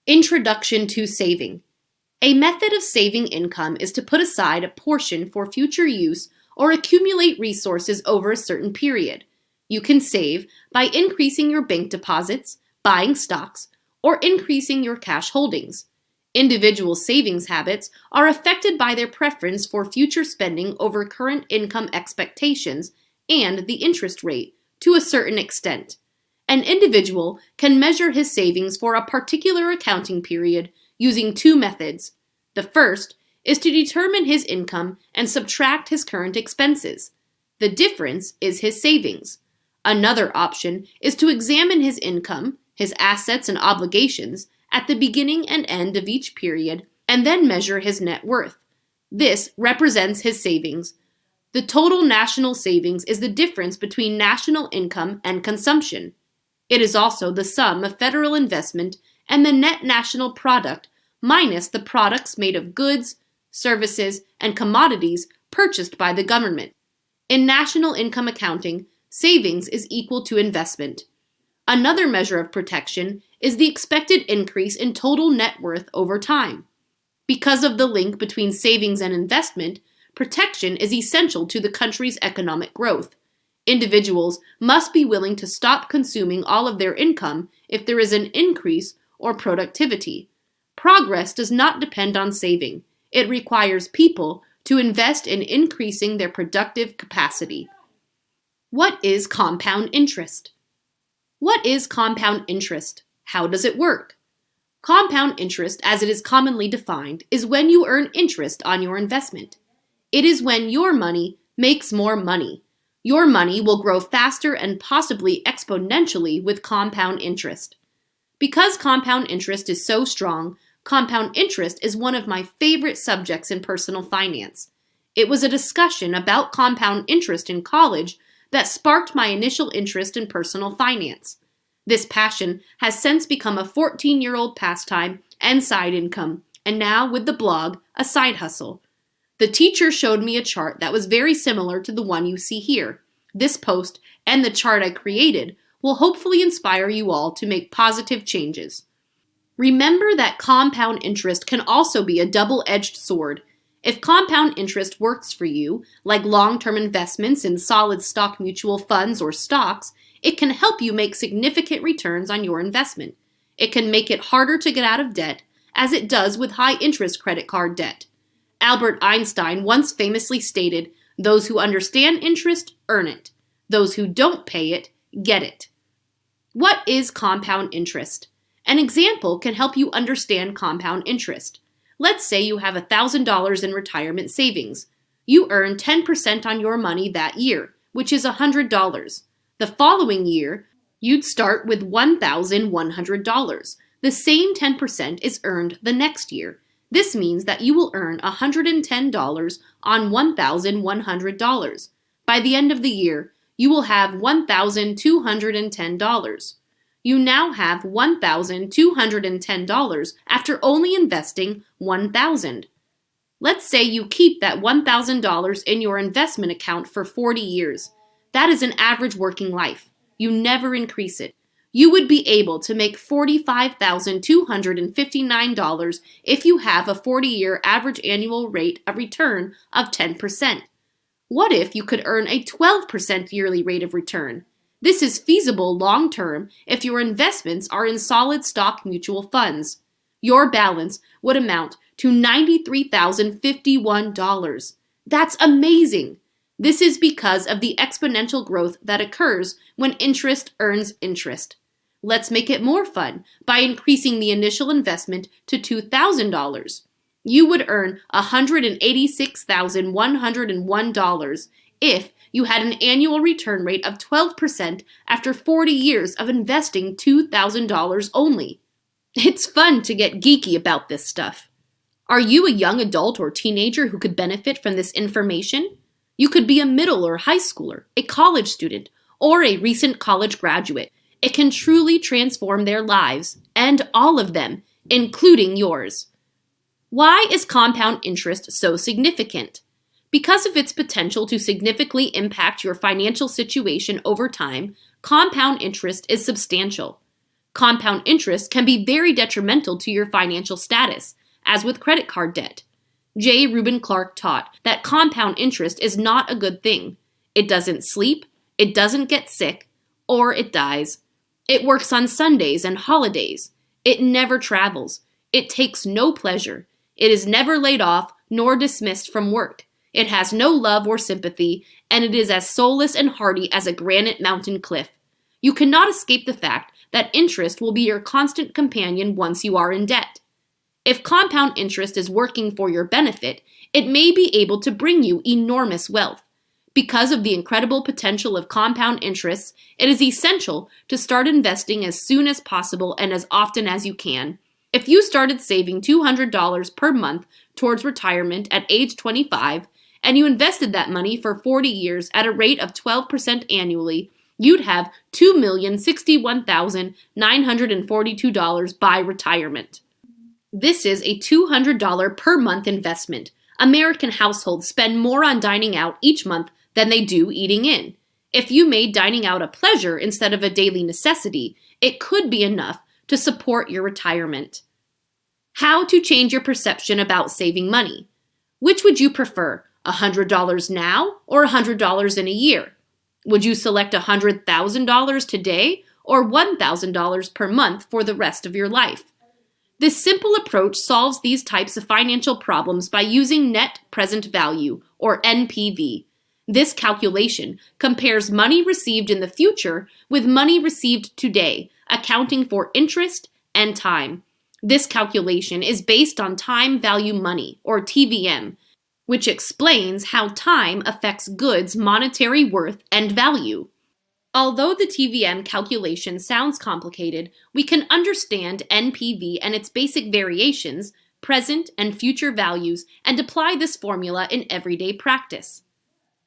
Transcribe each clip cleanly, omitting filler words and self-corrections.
Introduction to Saving. A method of saving income is to put aside a portion for future use or accumulate resources over a certain period. You can save by increasing your bank deposits, buying stocks, or increasing your cash holdings. Individual savings habits are affected by their preference for future spending over current income expectations and the interest rate to a certain extent. An individual can measure his savings for a particular accounting period using two methods. The first is to determine his income and subtract his current expenses. The difference is his savings. Another option is to examine his income, his assets and obligations at the beginning and end of each period, and then measure his net worth. This represents his savings. The total national savings is the difference between national income and consumption. It is also the sum of federal investment and the net national product minus the products made of goods, services, and commodities purchased by the government. In national income accounting, savings is equal to investment. Another measure of protection is the expected increase in total net worth over time. Because of the link between savings and investment, protection is essential to the country's economic growth. Individuals must be willing to stop consuming all of their income if there is an increase or productivity. Progress does not depend on saving. It requires people to invest in increasing their productive capacity. What is compound interest? What is compound interest? How does it work? Compound interest, as it is commonly defined, is when you earn interest on your investment. It is when your money makes more money. Your money will grow faster and possibly exponentially with compound interest. Because compound interest is so strong, compound interest is one of my favorite subjects in personal finance. It was a discussion about compound interest in college that sparked my initial interest in personal finance. This passion has since become a 14-year-old pastime and side income, and now with the blog, a side hustle. The teacher showed me a chart that was very similar to the one you see here. This post and the chart I created will hopefully inspire you all to make positive changes. Remember that compound interest can also be a double-edged sword. If compound interest works for you, like long-term investments in solid stock mutual funds or stocks, it can help you make significant returns on your investment. It can make it harder to get out of debt, as it does with high-interest credit card debt. Albert Einstein once famously stated, "Those who understand interest earn it. Those who don't pay it get it." What is compound interest? An example can help you understand compound interest. Let's say you have $1,000 in retirement savings. You earn 10% on your money that year, which is $100. The following year, you'd start with $1,100. The same 10% is earned the next year. This means that you will earn $110 on $1,100. By the end of the year, you will have $1,210. You now have $1,210 after only investing $1,000. Let's say you keep that $1,000 in your investment account for 40 years. That is an average working life. You never increase it. You would be able to make $45,259 if you have a 40-year average annual rate of return of 10%. What if you could earn a 12% yearly rate of return? This is feasible long-term if your investments are in solid stock mutual funds. Your balance would amount to $93,051. That's amazing! This is because of the exponential growth that occurs when interest earns interest. Let's make it more fun by increasing the initial investment to $2,000. You would earn $186,101 if you had an annual return rate of 12% after 40 years of investing $2,000 only. It's fun to get geeky about this stuff. Are you a young adult or teenager who could benefit from this information? You could be a middle or high schooler, a college student, or a recent college graduate. It can truly transform their lives, and all of them, including yours. Why is compound interest so significant? Because of its potential to significantly impact your financial situation over time, compound interest is substantial. Compound interest can be very detrimental to your financial status, as with credit card debt. J. Reuben Clark taught that compound interest is not a good thing. It doesn't sleep, it doesn't get sick, or it dies. It works on Sundays and holidays. It never travels. It takes no pleasure. It is never laid off nor dismissed from work. It has no love or sympathy, and it is as soulless and hardy as a granite mountain cliff. You cannot escape the fact that interest will be your constant companion once you are in debt. If compound interest is working for your benefit, it may be able to bring you enormous wealth. Because of the incredible potential of compound interests, it is essential to start investing as soon as possible and as often as you can. If you started saving $200 per month towards retirement at age 25, and you invested that money for 40 years at a rate of 12% annually, you'd have $2,061,942 by retirement. This is a $200 per month investment. American households spend more on dining out each month than they do eating in. If you made dining out a pleasure instead of a daily necessity, it could be enough to support your retirement. How to change your perception about saving money. Which would you prefer, $100 now or $100 in a year? Would you select $100,000 today or $1,000 per month for the rest of your life? This simple approach solves these types of financial problems by using net present value, or NPV. This calculation compares money received in the future with money received today, accounting for interest and time. This calculation is based on time value money, or TVM, which explains how time affects goods' monetary worth and value. Although the TVM calculation sounds complicated, we can understand NPV and its basic variations, present and future values, and apply this formula in everyday practice.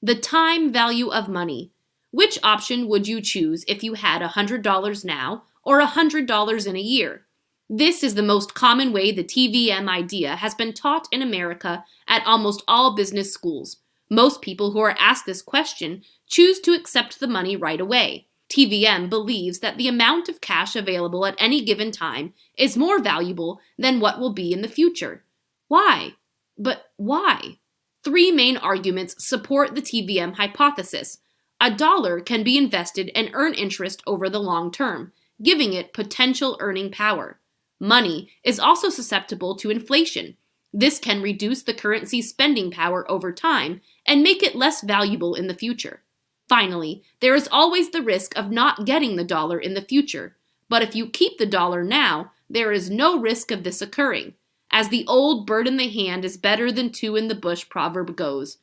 The time value of money. Which option would you choose if you had $100 now or $100 in a year? This is the most common way the TVM idea has been taught in America at almost all business schools. Most people who are asked this question choose to accept the money right away. TVM believes that the amount of cash available at any given time is more valuable than what will be in the future. Why? But why? Three main arguments support the TVM hypothesis. A dollar can be invested and earn interest over the long term, giving it potential earning power. Money is also susceptible to inflation. This can reduce the currency's spending power over time and make it less valuable in the future. Finally, there is always the risk of not getting the dollar in the future. But if you keep the dollar now, there is no risk of this occurring. As the old bird in the hand is better than two in the bush proverb goes.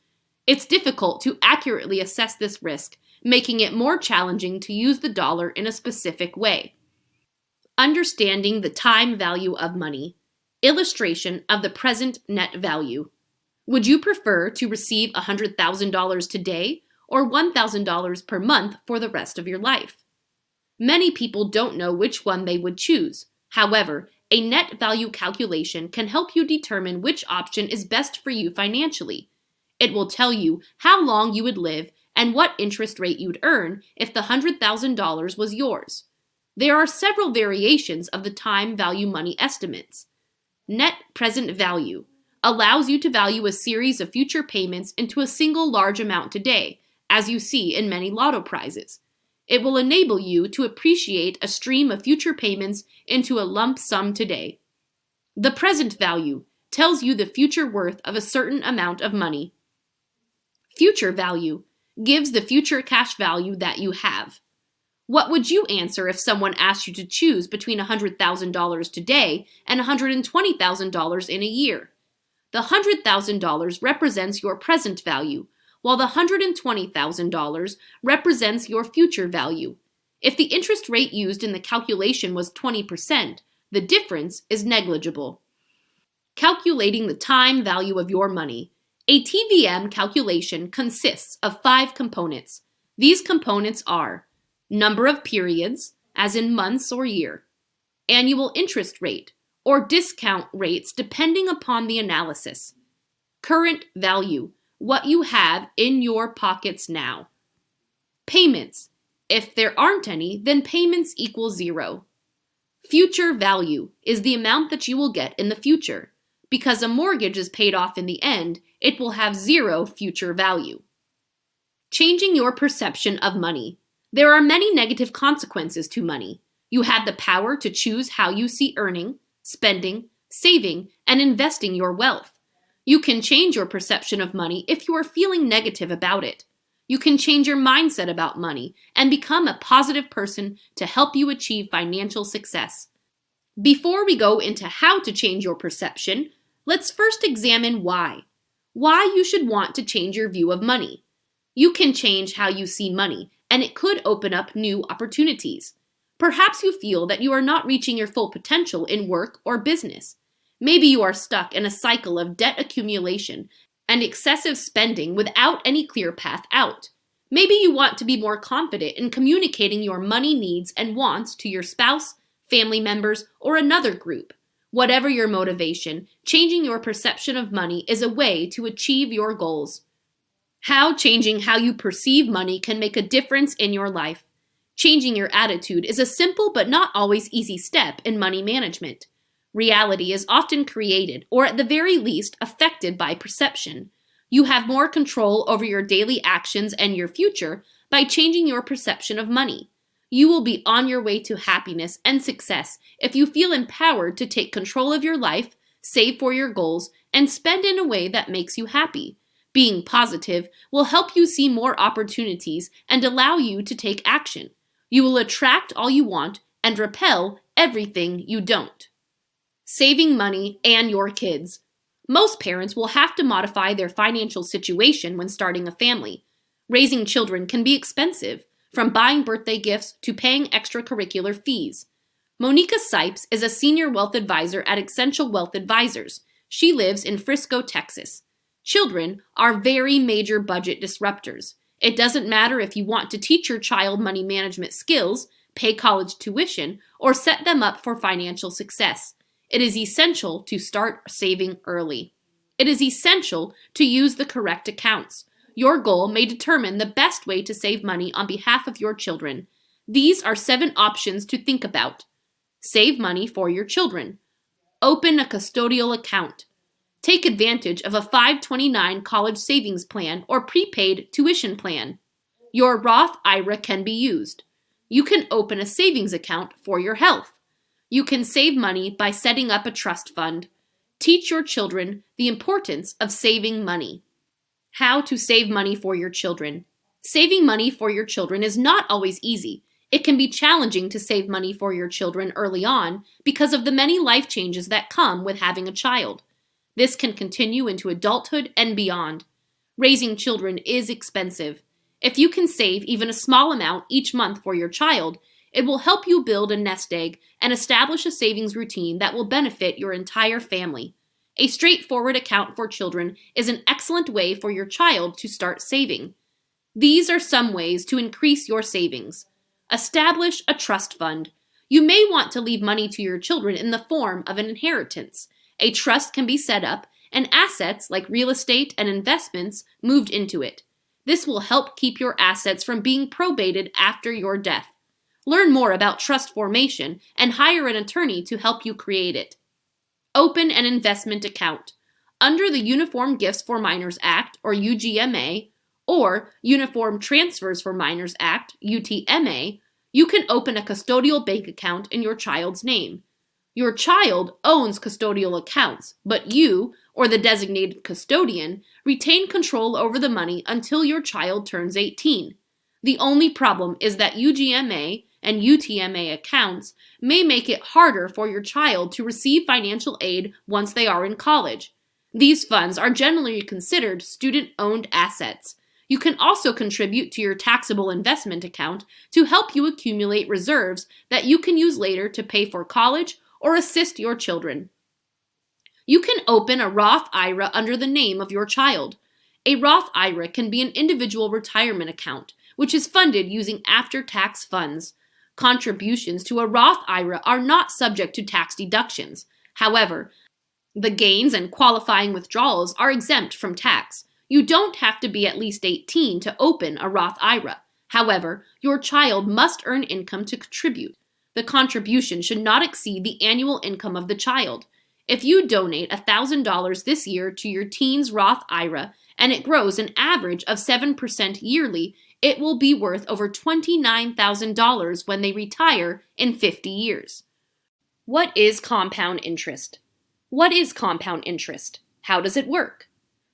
It's difficult to accurately assess this risk, making it more challenging to use the dollar in a specific way. Understanding the time value of money. Illustration of the present net value. Would you prefer to receive $100,000 today or $1,000 per month for the rest of your life? Many people don't know which one they would choose. However, a net value calculation can help you determine which option is best for you financially. It will tell you how long you would live and what interest rate you'd earn if the $100,000 was yours. There are several variations of the time value money estimates. Net present value allows you to value a series of future payments into a single large amount today, as you see in many lotto prizes. It will enable you to appreciate a stream of future payments into a lump sum today. The present value tells you the future worth of a certain amount of money. Future value gives the future cash value that you have. What would you answer if someone asked you to choose between $100,000 today and $120,000 in a year? The $100,000 represents your present value, while the $120,000 represents your future value. If the interest rate used in the calculation was 20%, the difference is negligible. Calculating the time value of your money. A TVM calculation consists of 5 components. These components are number of periods, as in months or year, annual interest rate, or discount rates depending upon the analysis, current value, what you have in your pockets now, payments. If there aren't any, then payments equal 0. Future value is the amount that you will get in the future. Because a mortgage is paid off in the end, it will have zero future value. Changing your perception of money. There are many negative consequences to money. You have the power to choose how you see earning, spending, saving, and investing your wealth. You can change your perception of money if you are feeling negative about it. You can change your mindset about money and become a positive person to help you achieve financial success. Before we go into how to change your perception, let's first examine why. Why you should want to change your view of money. You can change how you see money, and it could open up new opportunities. Perhaps you feel that you are not reaching your full potential in work or business. Maybe you are stuck in a cycle of debt accumulation and excessive spending without any clear path out. Maybe you want to be more confident in communicating your money needs and wants to your spouse, family members, or another group. Whatever your motivation, changing your perception of money is a way to achieve your goals. How changing how you perceive money can make a difference in your life. Changing your attitude is a simple but not always easy step in money management. Reality is often created, or at the very least, affected by perception. You have more control over your daily actions and your future by changing your perception of money. You will be on your way to happiness and success if you feel empowered to take control of your life, save for your goals, and spend in a way that makes you happy. Being positive will help you see more opportunities and allow you to take action. You will attract all you want and repel everything you don't. Saving money and your kids. Most parents will have to modify their financial situation when starting a family. Raising children can be expensive, from buying birthday gifts to paying extracurricular fees. Monica Sipes is a senior wealth advisor at Essential Wealth Advisors. She lives in Frisco, Texas. Children are very major budget disruptors. It doesn't matter if you want to teach your child money management skills, pay college tuition, or set them up for financial success. It is essential to start saving early. It is essential to use the correct accounts. Your goal may determine the best way to save money on behalf of your children. These are 7 options to think about. Save money for your children. Open a custodial account. Take advantage of a 529 college savings plan or prepaid tuition plan. Your Roth IRA can be used. You can open a savings account for your health. You can save money by setting up a trust fund. Teach your children the importance of saving money. How to save money for your children. Saving money for your children is not always easy. It can be challenging to save money for your children early on because of the many life changes that come with having a child. This can continue into adulthood and beyond. Raising children is expensive. If you can save even a small amount each month for your child, it will help you build a nest egg and establish a savings routine that will benefit your entire family. A straightforward account for children is an excellent way for your child to start saving. These are some ways to increase your savings. Establish a trust fund. You may want to leave money to your children in the form of an inheritance. A trust can be set up and assets like real estate and investments moved into it. This will help keep your assets from being probated after your death. Learn more about trust formation and hire an attorney to help you create it. Open an investment account. Under the Uniform Gifts for Minors Act, or UGMA, or Uniform Transfers for Minors Act, UTMA, you can open a custodial bank account in your child's name. Your child owns custodial accounts, but you, or the designated custodian, retain control over the money until your child turns 18. The only problem is that UGMA and UTMA accounts may make it harder for your child to receive financial aid once they are in college. These funds are generally considered student-owned assets. You can also contribute to your taxable investment account to help you accumulate reserves that you can use later to pay for college or assist your children. You can open a Roth IRA under the name of your child. A Roth IRA can be an individual retirement account, which is funded using after-tax funds. Contributions to a Roth IRA are not subject to tax deductions. However, the gains and qualifying withdrawals are exempt from tax. You don't have to be at least 18 to open a Roth IRA. However, your child must earn income to contribute. The contribution should not exceed the annual income of the child. If you donate $1,000 this year to your teen's Roth IRA and it grows an average of 7% yearly, it will be worth over $29,000 when they retire in 50 years. What is compound interest? What is compound interest? How does it work?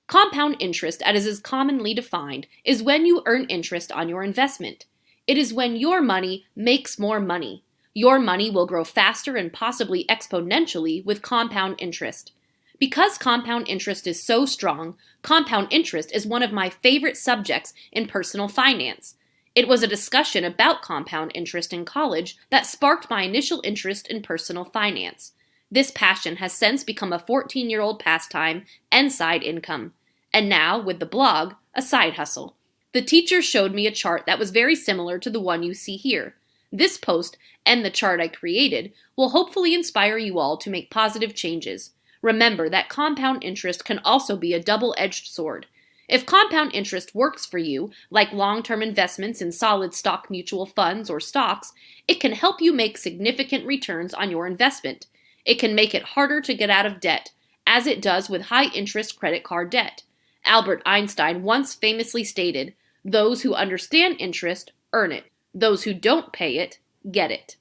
Compound interest, as is commonly defined, is when you earn interest on your investment. It is when your money makes more money. Your money will grow faster and possibly exponentially with compound interest. Because compound interest is so strong, compound interest is one of my favorite subjects in personal finance. It was a discussion about compound interest in college that sparked my initial interest in personal finance. This passion has since become a 14-year-old pastime and side income. And now, with the blog, a side hustle. The teacher showed me a chart that was very similar to the one you see here. This post, and the chart I created, will hopefully inspire you all to make positive changes. Remember that compound interest can also be a double-edged sword. If compound interest works for you, like long-term investments in solid stock mutual funds or stocks, it can help you make significant returns on your investment. It can make it harder to get out of debt, as it does with high-interest credit card debt. Albert Einstein once famously stated, "Those who understand interest earn it. Those who don't pay it get it."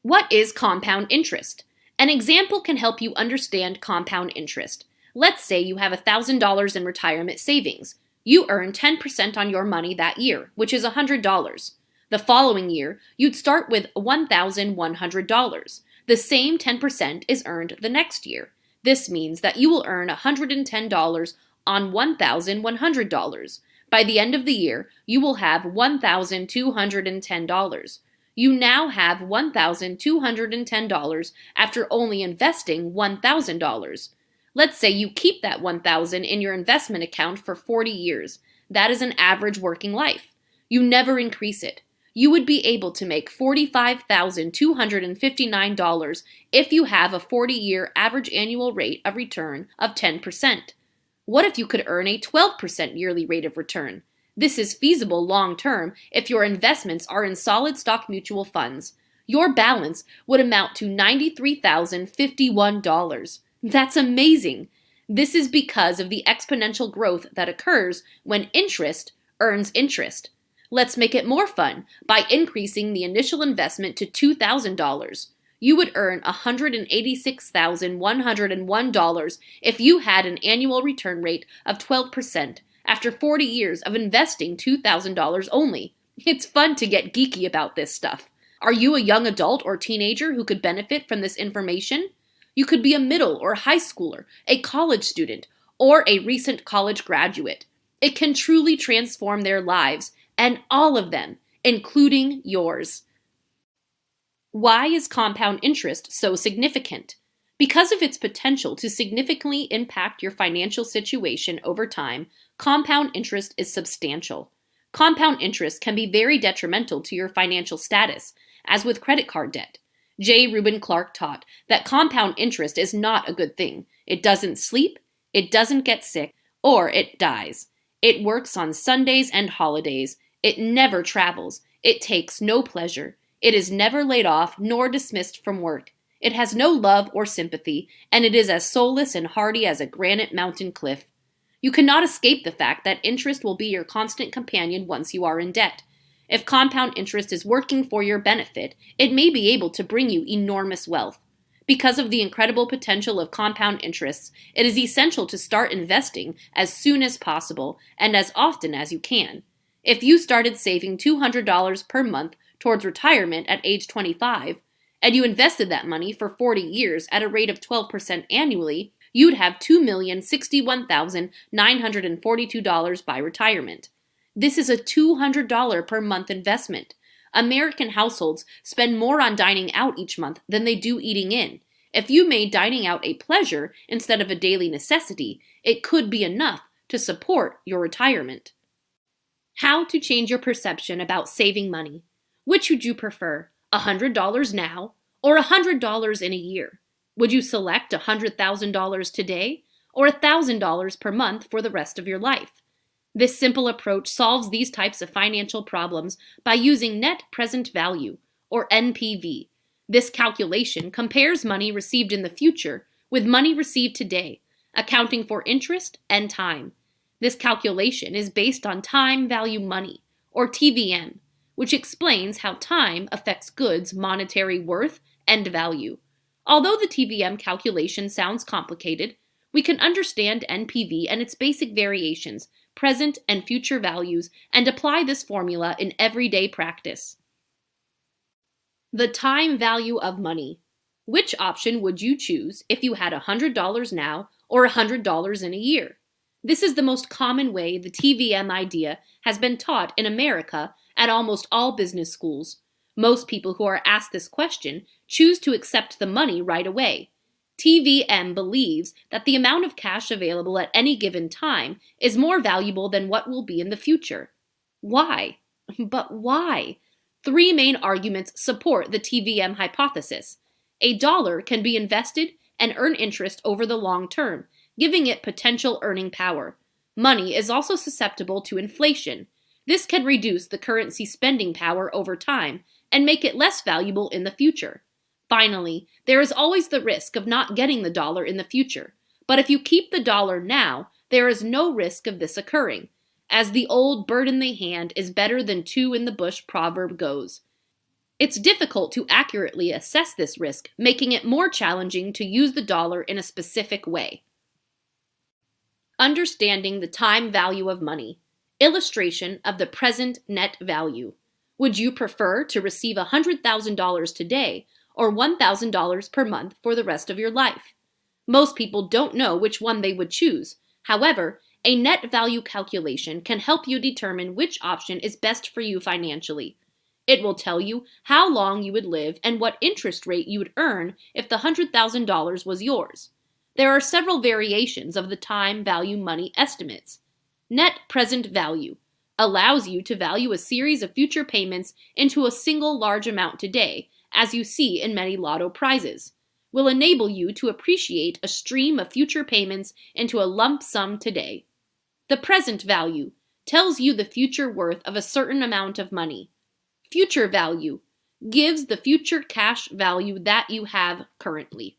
What is compound interest? An example can help you understand compound interest. Let's say you have $1,000 in retirement savings. You earn 10% on your money that year, which is $100. The following year, you'd start with $1,100. The same 10% is earned the next year. This means that you will earn $110 on $1,100. By the end of the year, you will have $1,210. You now have $1,210 after only investing $1,000. Let's say you keep that $1,000 in your investment account for 40 years. That is an average working life. You never increase it. You would be able to make $45,259 if you have a 40-year average annual rate of return of 10%. What if you could earn a 12% yearly rate of return? This is feasible long-term if your investments are in solid stock mutual funds. Your balance would amount to $93,051. That's amazing. This is because of the exponential growth that occurs when interest earns interest. Let's make it more fun by increasing the initial investment to $2,000. You would earn $186,101 if you had an annual return rate of 12% after 40 years of investing $2,000 only. It's fun to get geeky about this stuff. Are you a young adult or teenager who could benefit from this information? You could be a middle or high schooler, a college student, or a recent college graduate. It can truly transform their lives, and all of them, including yours. Why is compound interest so significant? Because of its potential to significantly impact your financial situation over time, compound interest is substantial. Compound interest can be very detrimental to your financial status, as with credit card debt. J. Reuben Clark taught that compound interest is not a good thing. It doesn't sleep, it doesn't get sick, or it dies. It works on Sundays and holidays. It never travels. It takes no pleasure. It is never laid off nor dismissed from work. It has no love or sympathy, and it is as soulless and hardy as a granite mountain cliff. You cannot escape the fact that interest will be your constant companion once you are in debt. If compound interest is working for your benefit, it may be able to bring you enormous wealth. Because of the incredible potential of compound interests, it is essential to start investing as soon as possible and as often as you can. If you started saving $200 per month towards retirement at age 25, and you invested that money for 40 years at a rate of 12% annually, you'd have $2,061,942 by retirement. This is a $200 per month investment. American households spend more on dining out each month than they do eating in. If you made dining out a pleasure instead of a daily necessity, it could be enough to support your retirement. How to change your perception about saving money. Which would you prefer, $100 now or $100 in a year? Would you select $100,000 today or $1,000 per month for the rest of your life? This simple approach solves these types of financial problems by using net present value, or NPV. This calculation compares money received in the future with money received today, accounting for interest and time. This calculation is based on time value money, or TVM, which explains how time affects goods' monetary worth and value. Although the TVM calculation sounds complicated, we can understand NPV and its basic variations, present and future values, and apply this formula in everyday practice. The time value of money. Which option would you choose if you had $100 now or $100 in a year? This is the most common way the TVM idea has been taught in America at almost all business schools. Most people who are asked this question choose to accept the money right away. TVM believes that the amount of cash available at any given time is more valuable than what will be in the future. Why? But why? Three main arguments support the TVM hypothesis. A dollar can be invested and earn interest over the long term, giving it potential earning power. Money is also susceptible to inflation. This can reduce the currency spending power over time and make it less valuable in the future. Finally, there is always the risk of not getting the dollar in the future. But if you keep the dollar now, there is no risk of this occurring, as the old bird in the hand is better than two in the bush proverb goes. It's difficult to accurately assess this risk, making it more challenging to use the dollar in a specific way. Understanding the time value of money. Illustration of the present net value. Would you prefer to receive $100,000 today or $1,000 per month for the rest of your life? Most people don't know which one they would choose. However, a net value calculation can help you determine which option is best for you financially. It will tell you how long you would live and what interest rate you would earn if the $100,000 was yours. There are several variations of the time value money estimates. Net present value allows you to value a series of future payments into a single large amount today, as you see in many lotto prizes. Will enable you to appreciate a stream of future payments into a lump sum today. The present value tells you the future worth of a certain amount of money. Future value gives the future cash value that you have currently.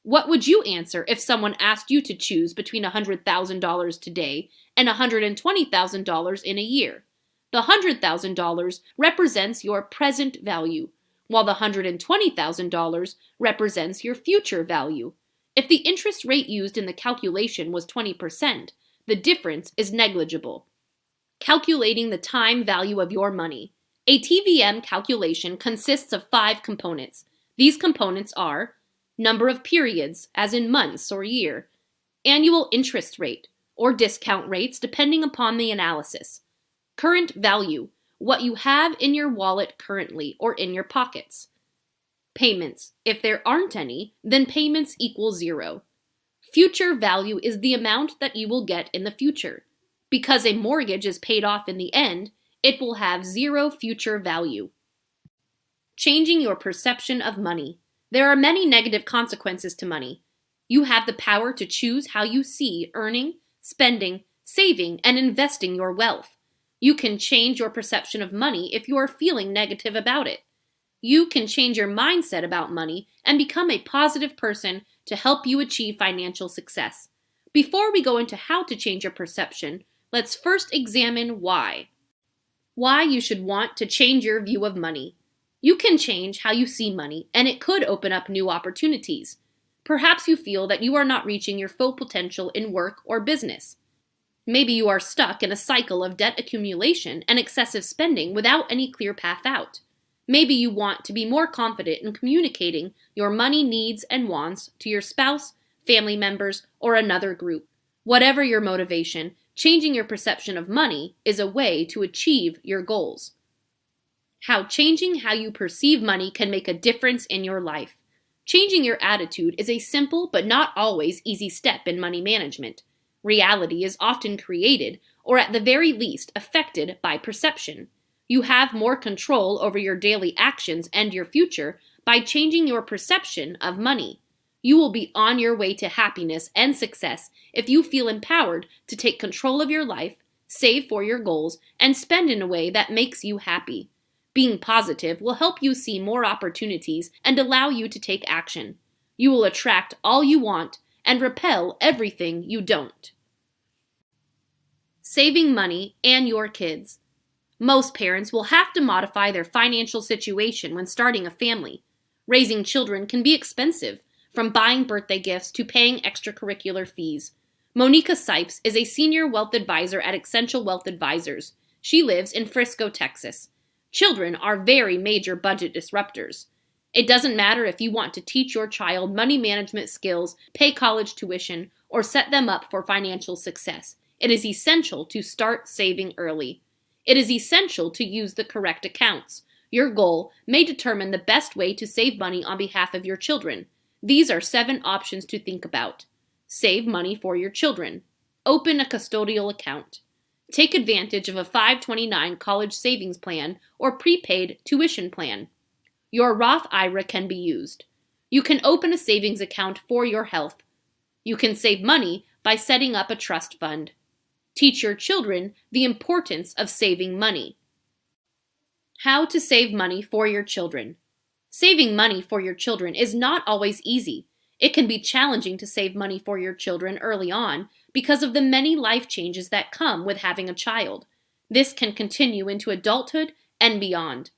What would you answer if someone asked you to choose between $100,000 today and $120,000 in a year? The $100,000 represents your present value, while the $120,000 represents your future value. If the interest rate used in the calculation was 20%, the difference is negligible. Calculating the time value of your money. A TVM calculation consists of 5 components. These components are number of periods, as in months or year, annual interest rate, or discount rates depending upon the analysis, current value, what you have in your wallet currently or in your pockets, payments. If there aren't any, then payments equal 0. Future value is the amount that you will get in the future. Because a mortgage is paid off in the end, it will have 0 future value. Changing your perception of money. There are many negative consequences to money. You have the power to choose how you see earning, spending, saving, and investing your wealth. You can change your perception of money if you are feeling negative about it. You can change your mindset about money and become a positive person to help you achieve financial success. Before we go into how to change your perception, let's first examine why. Why you should want to change your view of money. You can change how you see money, and it could open up new opportunities. Perhaps you feel that you are not reaching your full potential in work or business. Maybe you are stuck in a cycle of debt accumulation and excessive spending without any clear path out. Maybe you want to be more confident in communicating your money needs and wants to your spouse, family members, or another group. Whatever your motivation, changing your perception of money is a way to achieve your goals. How changing how you perceive money can make a difference in your life. Changing your attitude is a simple but not always easy step in money management. Reality is often created, or at the very least affected, by perception. You have more control over your daily actions and your future by changing your perception of money. You will be on your way to happiness and success if you feel empowered to take control of your life, save for your goals, and spend in a way that makes you happy. Being positive will help you see more opportunities and allow you to take action. You will attract all you want and repel everything you don't. Saving money and your kids. Most parents will have to modify their financial situation when starting a family. Raising children can be expensive, from buying birthday gifts to paying extracurricular fees. Monica Sipes is a senior wealth advisor at Essential Wealth Advisors. She lives in Frisco, Texas. Children are very major budget disruptors. It doesn't matter if you want to teach your child money management skills, pay college tuition, or set them up for financial success. It is essential to start saving early. It is essential to use the correct accounts. Your goal may determine the best way to save money on behalf of your children. These are 7 options to think about. Save money for your children. Open a custodial account. Take advantage of a 529 college savings plan or prepaid tuition plan. Your Roth IRA can be used. You can open a savings account for your health. You can save money by setting up a trust fund. Teach your children the importance of saving money. How to save money for your children. Saving money for your children is not always easy. It can be challenging to save money for your children early on because of the many life changes that come with having a child. This can continue into adulthood and beyond.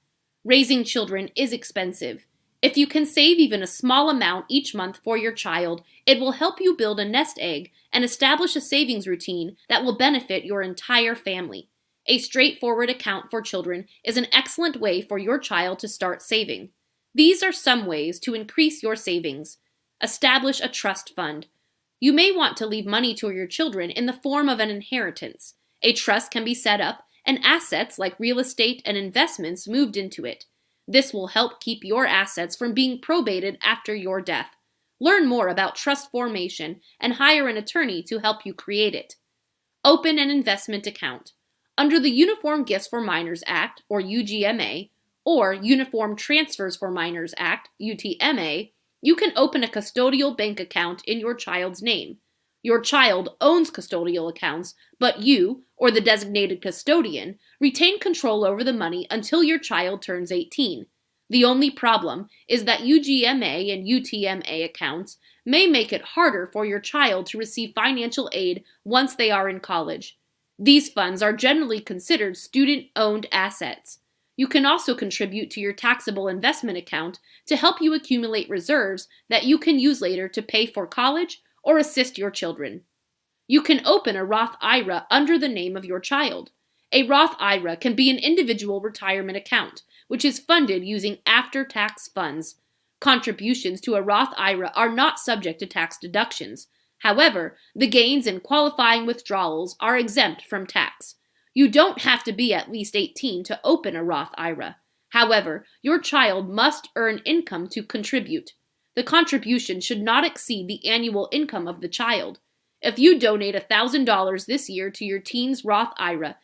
Raising children is expensive. If you can save even a small amount each month for your child, it will help you build a nest egg and establish a savings routine that will benefit your entire family. A straightforward account for children is an excellent way for your child to start saving. These are some ways to increase your savings. Establish a trust fund. You may want to leave money to your children in the form of an inheritance. A trust can be set up and assets like real estate and investments moved into it. This will help keep your assets from being probated after your death. Learn more about trust formation and hire an attorney to help you create it. Open an investment account. Under the Uniform Gifts for Minors Act, or UGMA, or Uniform Transfers for Minors Act, UTMA, you can open a custodial bank account in your child's name. Your child owns custodial accounts, but you, or the designated custodian, retain control over the money until your child turns 18. The only problem is that UGMA and UTMA accounts may make it harder for your child to receive financial aid once they are in college. These funds are generally considered student-owned assets. You can also contribute to your taxable investment account to help you accumulate reserves that you can use later to pay for college or assist your children. You can open a Roth IRA under the name of your child. A Roth IRA can be an individual retirement account, which is funded using after-tax funds. Contributions to a Roth IRA are not subject to tax deductions. However, the gains and qualifying withdrawals are exempt from tax. You don't have to be at least 18 to open a Roth IRA. However, your child must earn income to contribute. The contribution should not exceed the annual income of the child. If you donate $1,000 this year to your teen's Roth IRA,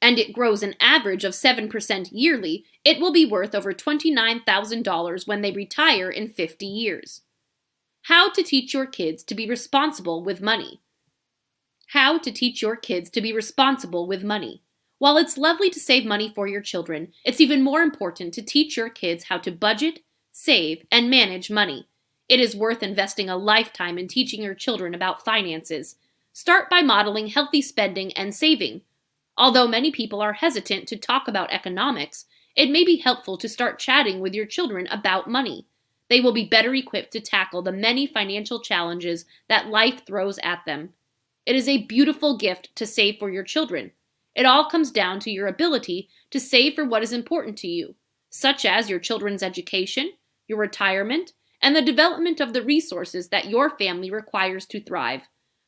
and it grows an average of 7% yearly, it will be worth over $29,000 when they retire in 50 years. How to teach your kids to be responsible with money. How to teach your kids to be responsible with money. While it's lovely to save money for your children, it's even more important to teach your kids how to budget, save, and manage money. It is worth investing a lifetime in teaching your children about finances. Start by modeling healthy spending and saving. Although many people are hesitant to talk about economics, it may be helpful to start chatting with your children about money. They will be better equipped to tackle the many financial challenges that life throws at them. It is a beautiful gift to save for your children. It all comes down to your ability to save for what is important to you, such as your children's education, your retirement, and the development of the resources that your family requires to thrive.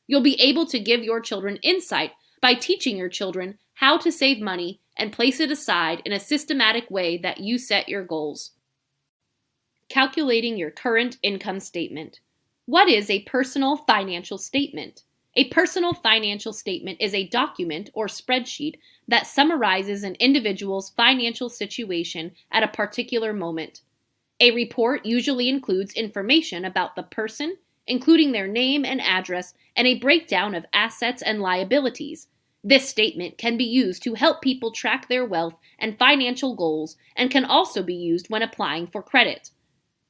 You'll be able to give your children insight by teaching your children how to save money and place it aside in a systematic way that you set your goals. Calculating your current income statement. What is a personal financial statement? A personal financial statement is a document or spreadsheet that summarizes an individual's financial situation at a particular moment. A report usually includes information about the person, including their name and address, and a breakdown of assets and liabilities. This statement can be used to help people track their wealth and financial goals and can also be used when applying for credit.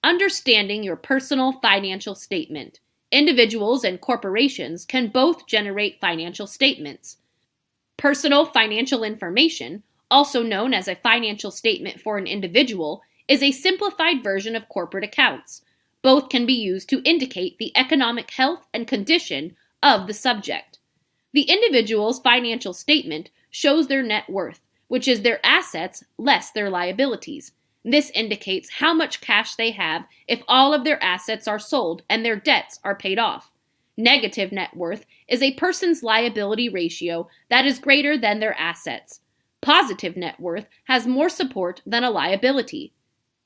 Understanding your personal financial statement. Individuals and corporations can both generate financial statements. Personal financial information, also known as a financial statement for an individual, is a simplified version of corporate accounts. Both can be used to indicate the economic health and condition of the subject. The individual's financial statement shows their net worth, which is their assets less their liabilities. This indicates how much cash they have if all of their assets are sold and their debts are paid off. Negative net worth is a person's liability ratio that is greater than their assets. Positive net worth has more support than a liability.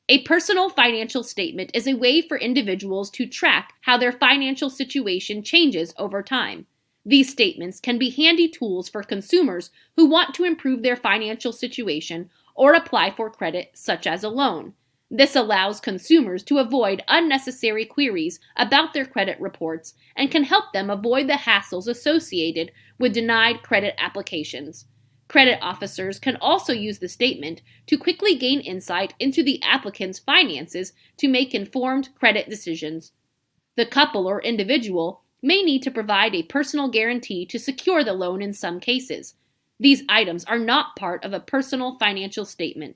A personal financial statement is a way for individuals to track how their financial situation changes over time. These statements can be handy tools for consumers who want to improve their financial situation or apply for credit, such as a loan. This allows consumers to avoid unnecessary queries about their credit reports and can help them avoid the hassles associated with denied credit applications. Credit officers can also use the statement to quickly gain insight into the applicant's finances to make informed credit decisions. The couple or individual may need to provide a personal guarantee to secure the loan in some cases. These items are not part of a personal financial statement.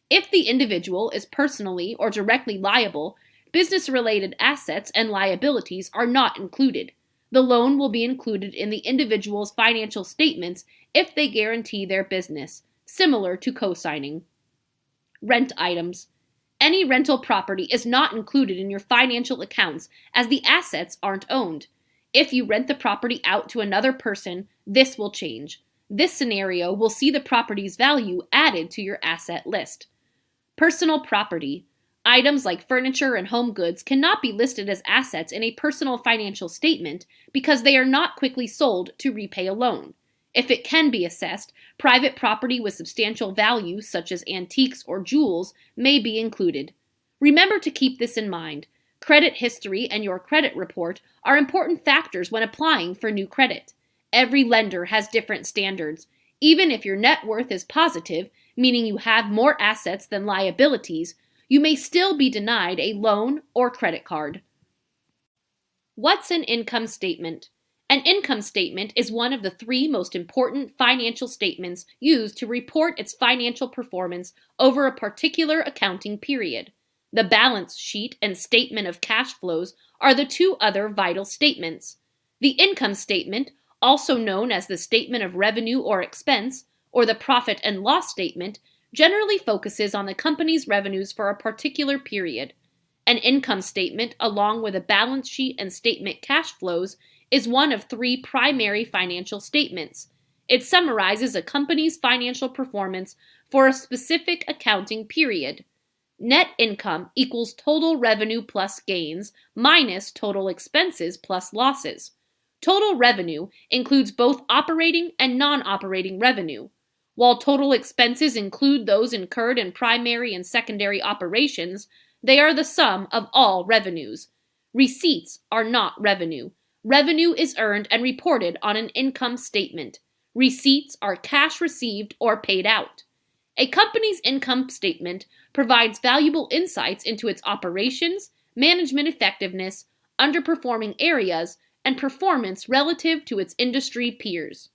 If the individual is personally or directly liable, business-related assets and liabilities are not included. The loan will be included in the individual's financial statements if they guarantee their business, similar to co-signing. Rent items. Any rental property is not included in your financial accounts as the assets aren't owned. If you rent the property out to another person, this will change. This scenario will see the property's value added to your asset list. Personal property. Items like furniture and home goods cannot be listed as assets in a personal financial statement because they are not quickly sold to repay a loan. If it can be assessed, private property with substantial value, such as antiques or jewels, may be included. Remember to keep this in mind. Credit history and your credit report are important factors when applying for new credit. Every lender has different standards. Even if your net worth is positive, meaning you have more assets than liabilities, you may still be denied a loan or credit card. What's an income statement? An income statement is one of the three most important financial statements used to report its financial performance over a particular accounting period. The balance sheet and statement of cash flows are the two other vital statements. The income statement, also known as the statement of revenue or expense, or the profit and loss statement, generally focuses on the company's revenues for a particular period. An income statement, along with a balance sheet and statement cash flows, is one of three primary financial statements. It summarizes a company's financial performance for a specific accounting period. Net income equals total revenue plus gains minus total expenses plus losses. Total revenue includes both operating and non-operating revenue. While total expenses include those incurred in primary and secondary operations, they are the sum of all revenues. Receipts are not revenue. Revenue is earned and reported on an income statement. Receipts are cash received or paid out. A company's income statement provides valuable insights into its operations, management effectiveness, underperforming areas, and performance relative to its industry peers.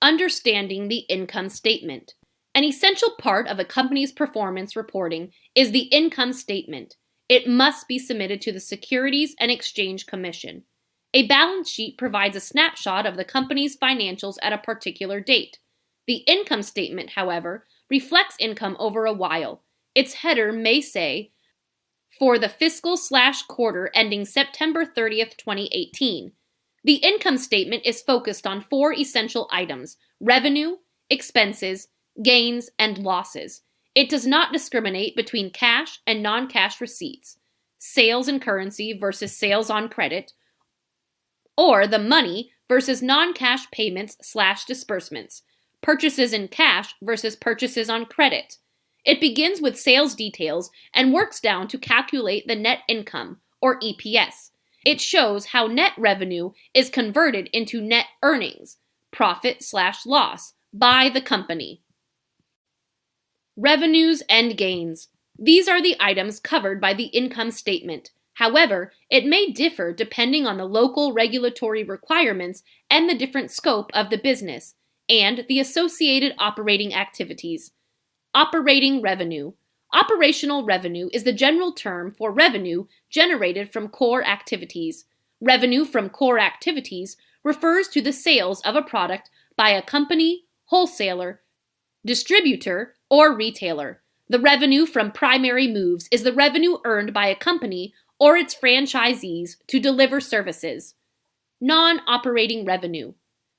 Understanding the income statement. An essential part of a company's performance reporting is the income statement. It must be submitted to the Securities and Exchange Commission. A balance sheet provides a snapshot of the company's financials at a particular date. The income statement, however, reflects income over a while. Its header may say, for the fiscal/quarter ending September 30th, 2018. The income statement is focused on four essential items: revenue, expenses, gains, and losses. It does not discriminate between cash and non-cash receipts, sales in currency versus sales on credit, or the money versus non-cash payments/disbursements, purchases in cash versus purchases on credit. It begins with sales details and works down to calculate the net income, or EPS. It shows how net revenue is converted into net earnings. profit/loss by the company. Revenues and gains. These are the items covered by the income statement. However, it may differ depending on the local regulatory requirements and the different scope of the business, and the associated operating activities. Operating revenue. Operational revenue is the general term for revenue generated from core activities. Revenue from core activities refers to the sales of a product by a company, wholesaler, distributor, or retailer. The revenue from primary moves is the revenue earned by a company or its franchisees to deliver services. Non-operating revenue.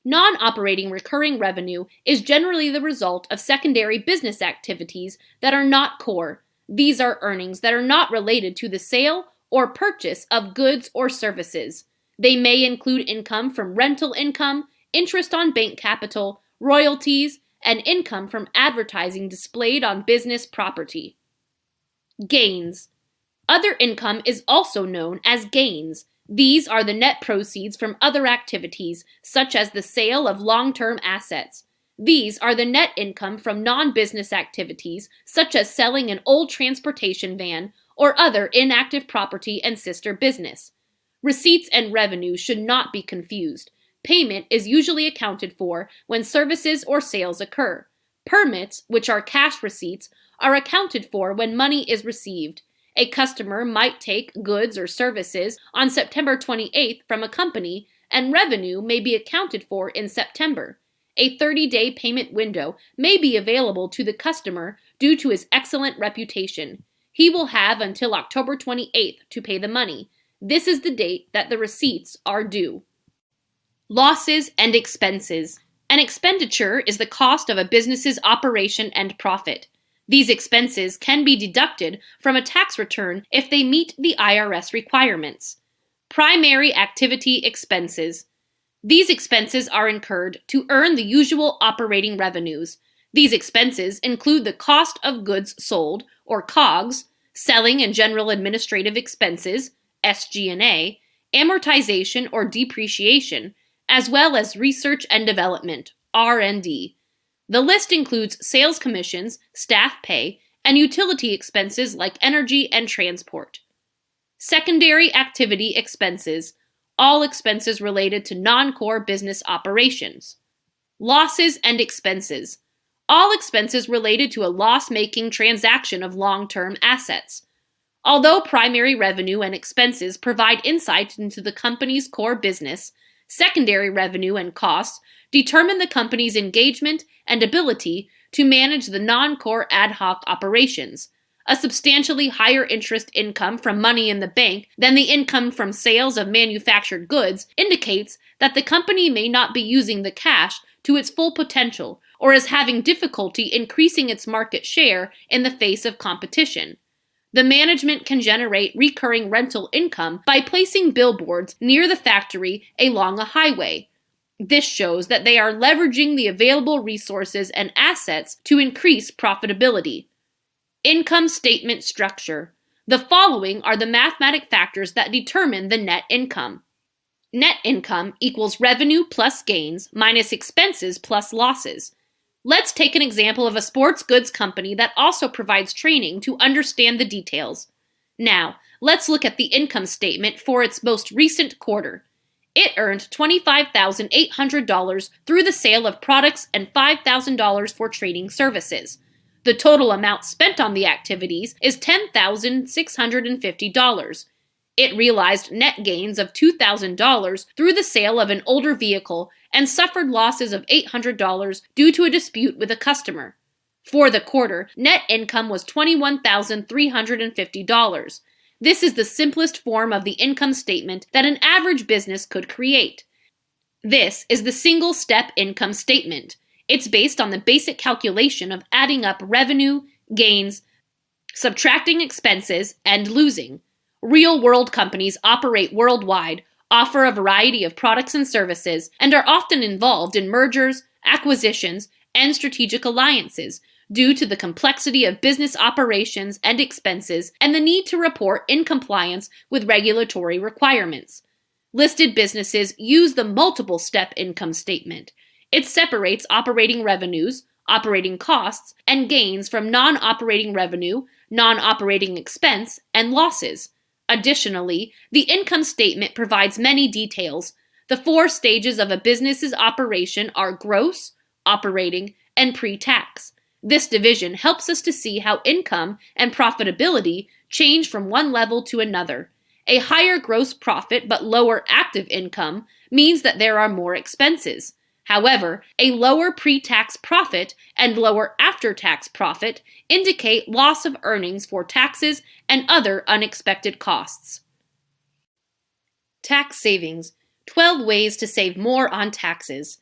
Non-operating recurring revenue is generally the result of secondary business activities that are not core. These are earnings that are not related to the sale or purchase of goods or services. They may include income from rental income, interest on bank capital, royalties, and income from advertising displayed on business property. Gains. Other income is also known as gains. These are the net proceeds from other activities, such as the sale of long-term assets. These are the net income from non-business activities, such as selling an old transportation van or other inactive property and sister business. Receipts and revenue should not be confused. Payment is usually accounted for when services or sales occur. Permits, which are cash receipts, are accounted for when money is received. A customer might take goods or services on September 28th from a company, and revenue may be accounted for in September. A 30-day payment window may be available to the customer due to his excellent reputation. He will have until October 28th to pay the money. This is the date that the receipts are due. Losses and expenses. An expenditure is the cost of a business's operation and profit. These expenses can be deducted from a tax return if they meet the IRS requirements. Primary activity expenses. These expenses are incurred to earn the usual operating revenues. These expenses include the cost of goods sold, or COGS, selling and general administrative expenses, SG&A, amortization or depreciation, as well as research and development, R&D. The list includes sales commissions, staff pay, and utility expenses like energy and transport. Secondary activity expenses, all expenses related to non-core business operations. Losses and expenses, all expenses related to a loss-making transaction of long-term assets. Although primary revenue and expenses provide insight into the company's core business, secondary revenue and costs determine the company's engagement and ability to manage the non-core ad hoc operations. A substantially higher interest income from money in the bank than the income from sales of manufactured goods indicates that the company may not be using the cash to its full potential or is having difficulty increasing its market share in the face of competition. The management can generate recurring rental income by placing billboards near the factory along a highway. This shows that they are leveraging the available resources and assets to increase profitability. Income statement structure. The following are the mathematic factors that determine the net income. Net income equals revenue plus gains minus expenses plus losses. Let's take an example of a sports goods company that also provides training to understand the details. Now, let's look at the income statement for its most recent quarter. It earned $25,800 through the sale of products and $5,000 for training services. The total amount spent on the activities is $10,650. It realized net gains of $2,000 through the sale of an older vehicle and suffered losses of $800 due to a dispute with a customer. For the quarter, net income was $21,350. This is the simplest form of the income statement that an average business could create. This is the single-step income statement. It's based on the basic calculation of adding up revenue, gains, subtracting expenses, and losing. Real-world companies operate worldwide, offer a variety of products and services, and are often involved in mergers, acquisitions, and strategic alliances due to the complexity of business operations and expenses and the need to report in compliance with regulatory requirements. Listed businesses use the multiple-step income statement. It separates operating revenues, operating costs, and gains from non-operating revenue, non-operating expense, and losses. Additionally, the income statement provides many details. The 4 stages of a business's operation are gross, operating, and pre-tax. This division helps us to see how income and profitability change from one level to another. A higher gross profit but lower active income means that there are more expenses. However, a lower pre-tax profit and lower after-tax profit indicate loss of earnings for taxes and other unexpected costs. Tax savings. 12 ways to save more on taxes.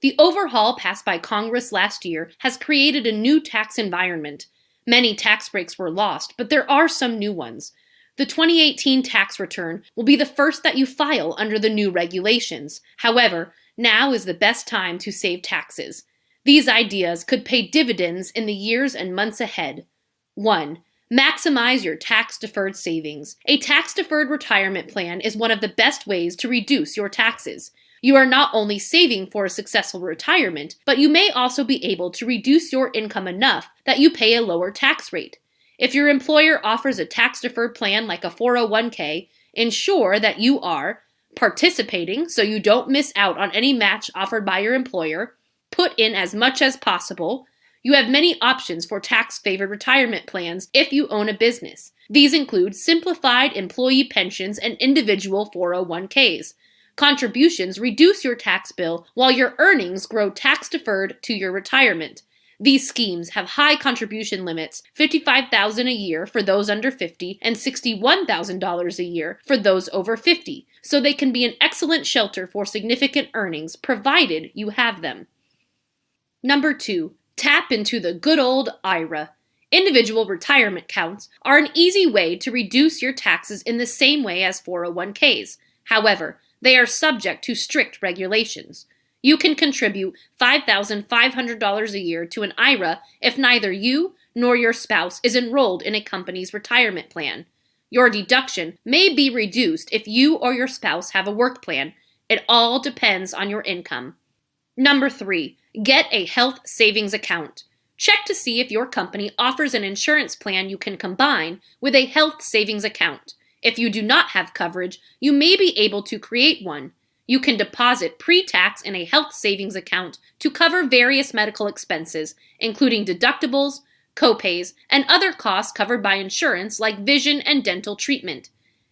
The overhaul passed by Congress last year has created a new tax environment. Many tax breaks were lost, but there are some new ones. The 2018 tax return will be the first that you file under the new regulations. However, now is the best time to save taxes. These ideas could pay dividends in the years and months ahead. 1. Maximize your tax-deferred savings. A tax-deferred retirement plan is one of the best ways to reduce your taxes. You are not only saving for a successful retirement, but you may also be able to reduce your income enough that you pay a lower tax rate. If your employer offers a tax-deferred plan like a 401k, ensure that you are participating so you don't miss out on any match offered by your employer, put in as much as possible. You have many options for tax-favored retirement plans if you own a business. These include simplified employee pensions and individual 401ks. Contributions reduce your tax bill while your earnings grow tax-deferred to your retirement. These schemes have high contribution limits, $55,000 a year for those under 50 and $61,000 a year for those over 50, so they can be an excellent shelter for significant earnings provided you have them. Number 2, tap into the good old IRA. Individual retirement accounts are an easy way to reduce your taxes in the same way as 401ks. However, they are subject to strict regulations. You can contribute $5,500 a year to an IRA if neither you nor your spouse is enrolled in a company's retirement plan. Your deduction may be reduced if you or your spouse have a work plan. It all depends on your income. Number 3, get a health savings account. Check to see if your company offers an insurance plan you can combine with a health savings account. If you do not have coverage, you may be able to create one. You can deposit pre-tax in a health savings account to cover various medical expenses, including deductibles, copays, and other costs covered by insurance like vision and dental treatment.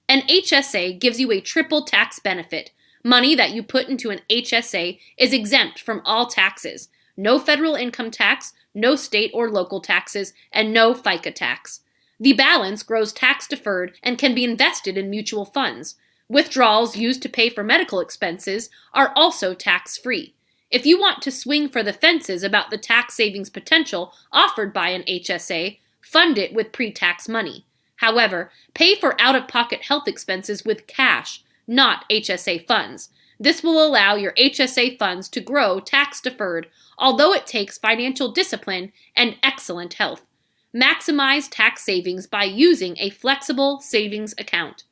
An HSA gives you a triple tax benefit. Money that you put into an HSA is exempt from all taxes. No federal income tax, no state or local taxes, and no FICA tax. The balance grows tax-deferred and can be invested in mutual funds. Withdrawals used to pay for medical expenses are also tax-free. If you want to swing for the fences about the tax savings potential offered by an HSA, fund it with pre-tax money. However, pay for out-of-pocket health expenses with cash, not HSA funds. This will allow your HSA funds to grow tax-deferred, although it takes financial discipline and excellent health. Maximize tax savings by using a flexible savings account.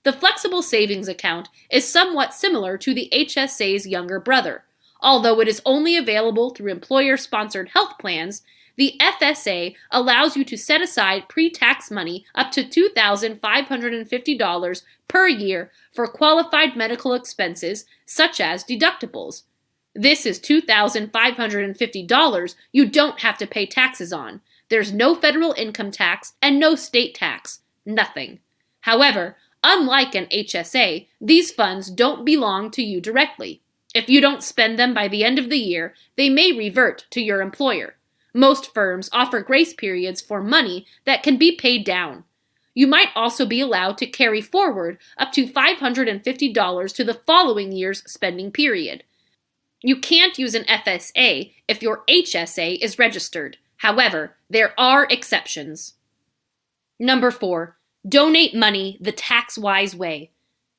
The flexible savings account is somewhat similar to the HSA's younger brother. Although it is only available through employer-sponsored health plans, the FSA allows you to set aside pre-tax money up to $2,550 per year for qualified medical expenses, such as deductibles. This is $2,550 you don't have to pay taxes on. There's no federal income tax and no state tax. Nothing. However, unlike an HSA, these funds don't belong to you directly. If you don't spend them by the end of the year, they may revert to your employer. Most firms offer grace periods for money that can be paid down. You might also be allowed to carry forward up to $550 to the following year's spending period. You can't use an FSA if your HSA is registered. However, there are exceptions. Number 4. Donate money the tax-wise way.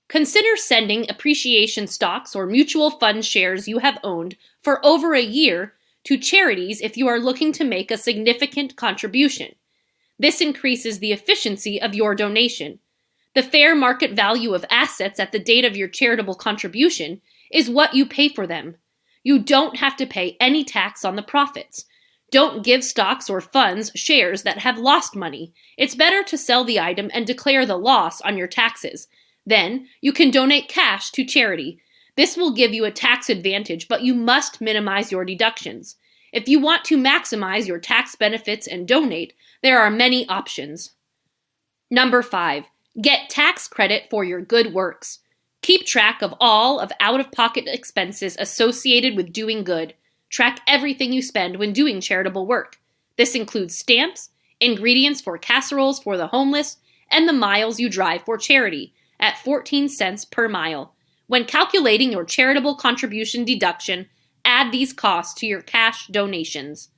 Consider sending appreciation stocks or mutual fund shares you have owned for over a year to charities if you are looking to make a significant contribution. This increases the efficiency of your donation. The fair market value of assets at the date of your charitable contribution is what you pay for them. You don't have to pay any tax on the profits. Don't give stocks or funds shares that have lost money. It's better to sell the item and declare the loss on your taxes. Then, you can donate cash to charity. This will give you a tax advantage, but you must minimize your deductions. If you want to maximize your tax benefits and donate, there are many options. Number 5. Get tax credit for your good works. Keep track of all of out-of-pocket expenses associated with doing good. Track everything you spend when doing charitable work. This includes stamps, ingredients for casseroles for the homeless, and the miles you drive for charity at 14 cents per mile. When calculating your charitable contribution deduction, add these costs to your cash donations.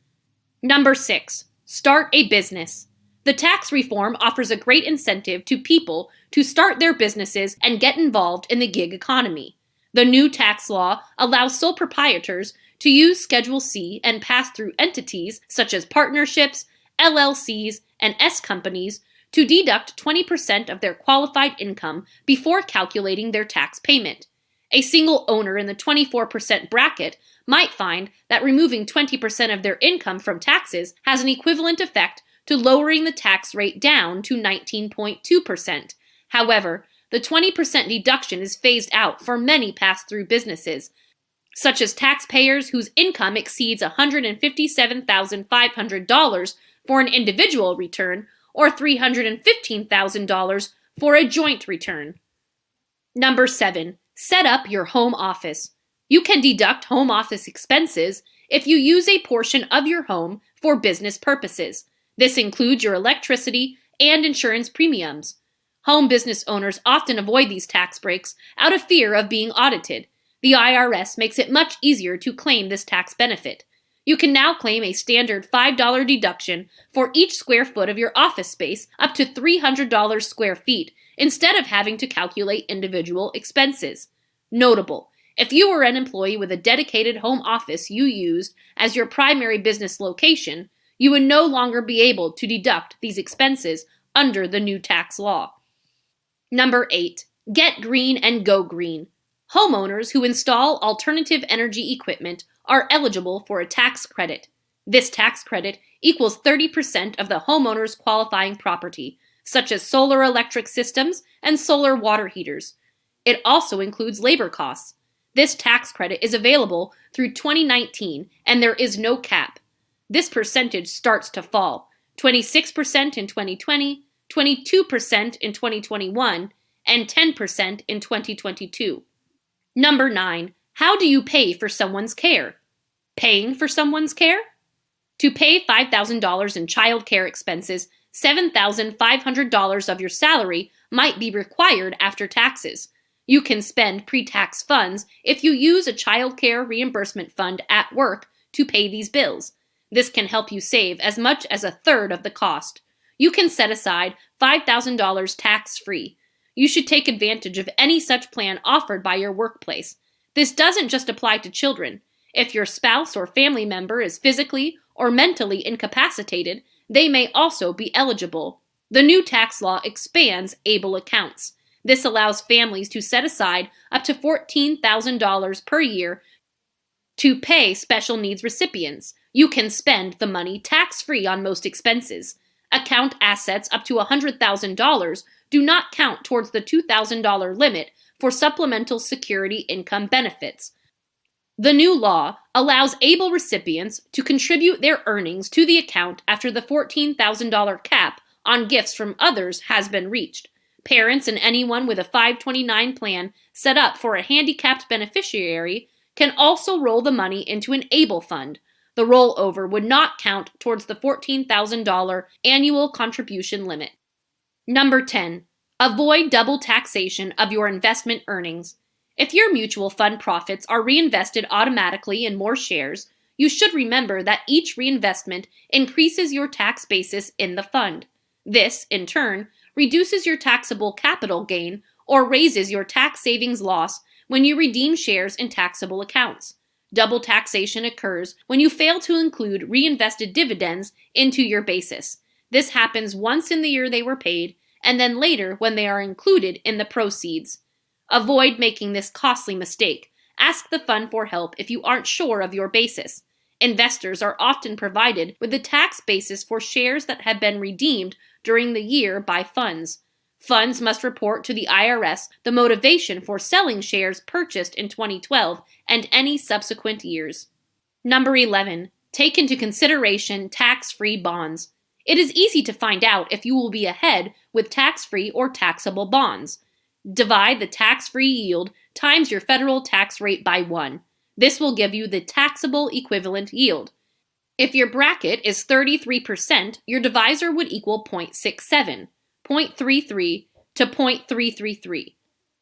Number 6. Start a business. The tax reform offers a great incentive to people to start their businesses and get involved in the gig economy. The new tax law allows sole proprietors to use Schedule C and pass-through entities such as partnerships, LLCs, and S companies to deduct 20% of their qualified income before calculating their tax payment. A single owner in the 24% bracket might find that removing 20% of their income from taxes has an equivalent effect to lowering the tax rate down to 19.2%. However, the 20% deduction is phased out for many pass-through businesses, such as taxpayers whose income exceeds $157,500 for an individual return or $315,000 for a joint return. Number 7. Set up your home office. You can deduct home office expenses if you use a portion of your home for business purposes. This includes your electricity and insurance premiums. Home business owners often avoid these tax breaks out of fear of being audited. The IRS makes it much easier to claim this tax benefit. You can now claim a standard $5 deduction for each square foot of your office space up to $300 square feet instead of having to calculate individual expenses. Notable: if you were an employee with a dedicated home office you used as your primary business location, you would no longer be able to deduct these expenses under the new tax law. Number 8. Get green and go green. Homeowners who install alternative energy equipment are eligible for a tax credit. This tax credit equals 30% of the homeowner's qualifying property, such as solar electric systems and solar water heaters. It also includes labor costs. This tax credit is available through 2019, and there is no cap. This percentage starts to fall: 26% in 2020, 22% in 2021, and 10% in 2022. Number 9. How do you pay for someone's care? Paying for someone's care? To pay $5,000 in child care expenses, $7,500 of your salary might be required after taxes. You can spend pre-tax funds if you use a child care reimbursement fund at work to pay these bills. This can help you save as much as a third of the cost. You can set aside $5,000 tax-free. You should take advantage of any such plan offered by your workplace. This doesn't just apply to children. If your spouse or family member is physically or mentally incapacitated, they may also be eligible. The new tax law expands ABLE accounts. This allows families to set aside up to $14,000 per year to pay special needs recipients. You can spend the money tax-free on most expenses. Account assets up to $100,000 do not count towards the $2,000 limit for supplemental security income benefits. The new law allows ABLE recipients to contribute their earnings to the account after the $14,000 cap on gifts from others has been reached. Parents and anyone with a 529 plan set up for a handicapped beneficiary can also roll the money into an ABLE fund. The rollover would not count towards the $14,000 annual contribution limit. Number 10. Avoid double taxation of your investment earnings. If your mutual fund profits are reinvested automatically in more shares, you should remember that each reinvestment increases your tax basis in the fund. This, in turn, reduces your taxable capital gain or raises your tax savings loss when you redeem shares in taxable accounts. Double taxation occurs when you fail to include reinvested dividends into your basis. This happens once in the year they were paid, and then later when they are included in the proceeds. Avoid making this costly mistake, Ask the fund for help if you aren't sure of your basis. Investors are often provided with the tax basis for shares that have been redeemed during the year by funds. Funds must report to the IRS the motivation for selling shares purchased in 2012 and any subsequent years. Number 11. Take into consideration tax-free bonds. It is easy to find out if you will be ahead with tax-free or taxable bonds. Divide the tax-free yield times your federal tax rate by 1. This will give you the taxable equivalent yield. If your bracket is 33%, your divisor would equal 0.67, 0.33 to 0.333,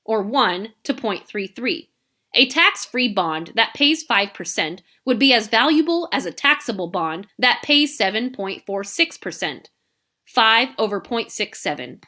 or 1 to 0.33. A tax-free bond that pays 5% would be as valuable as a taxable bond that pays 7.46%, 5 over 0.67.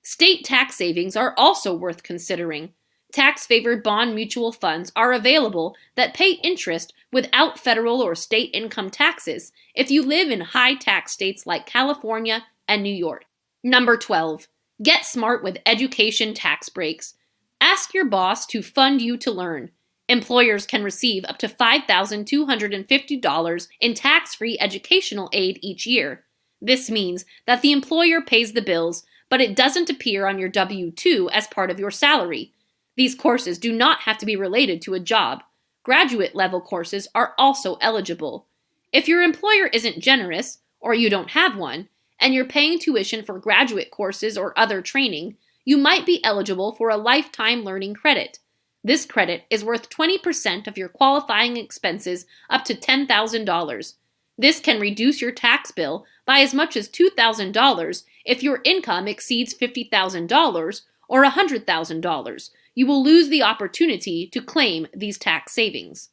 State tax savings are also worth considering. Tax-favored bond mutual funds are available that pay interest without federal or state income taxes if you live in high-tax states like California and New York. Number 12. Get smart with education tax breaks. Ask your boss to fund you to learn. Employers can receive up to $5,250 in tax-free educational aid each year. This means that the employer pays the bills, but it doesn't appear on your W-2 as part of your salary. These courses do not have to be related to a job. Graduate-level courses are also eligible. If your employer isn't generous, or you don't have one, and you're paying tuition for graduate courses or other training, you might be eligible for a lifetime learning credit. This credit is worth 20% of your qualifying expenses up to $10,000. This can reduce your tax bill by as much as $2,000 if your income exceeds $50,000 or $100,000. You will lose the opportunity to claim these tax savings.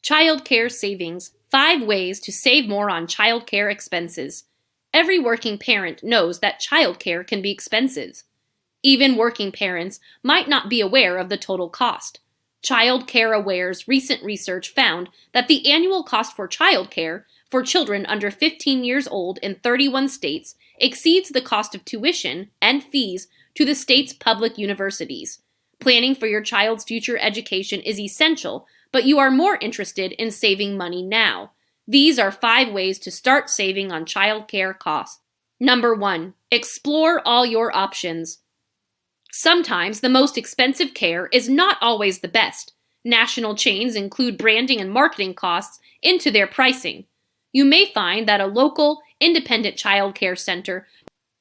Child care savings. 5 ways to save more on child care expenses. Every working parent knows that child care can be expensive. Even working parents might not be aware of the total cost. Child Care Aware's recent research found that the annual cost for child care for children under 15 years old in 31 states exceeds the cost of tuition and fees to the state's public universities. Planning for your child's future education is essential, but you are more interested in saving money now. These are 5 ways to start saving on child care costs. Number 1. Explore all your options. Sometimes the most expensive care is not always the best. National chains include branding and marketing costs into their pricing. You may find that a local, independent child care center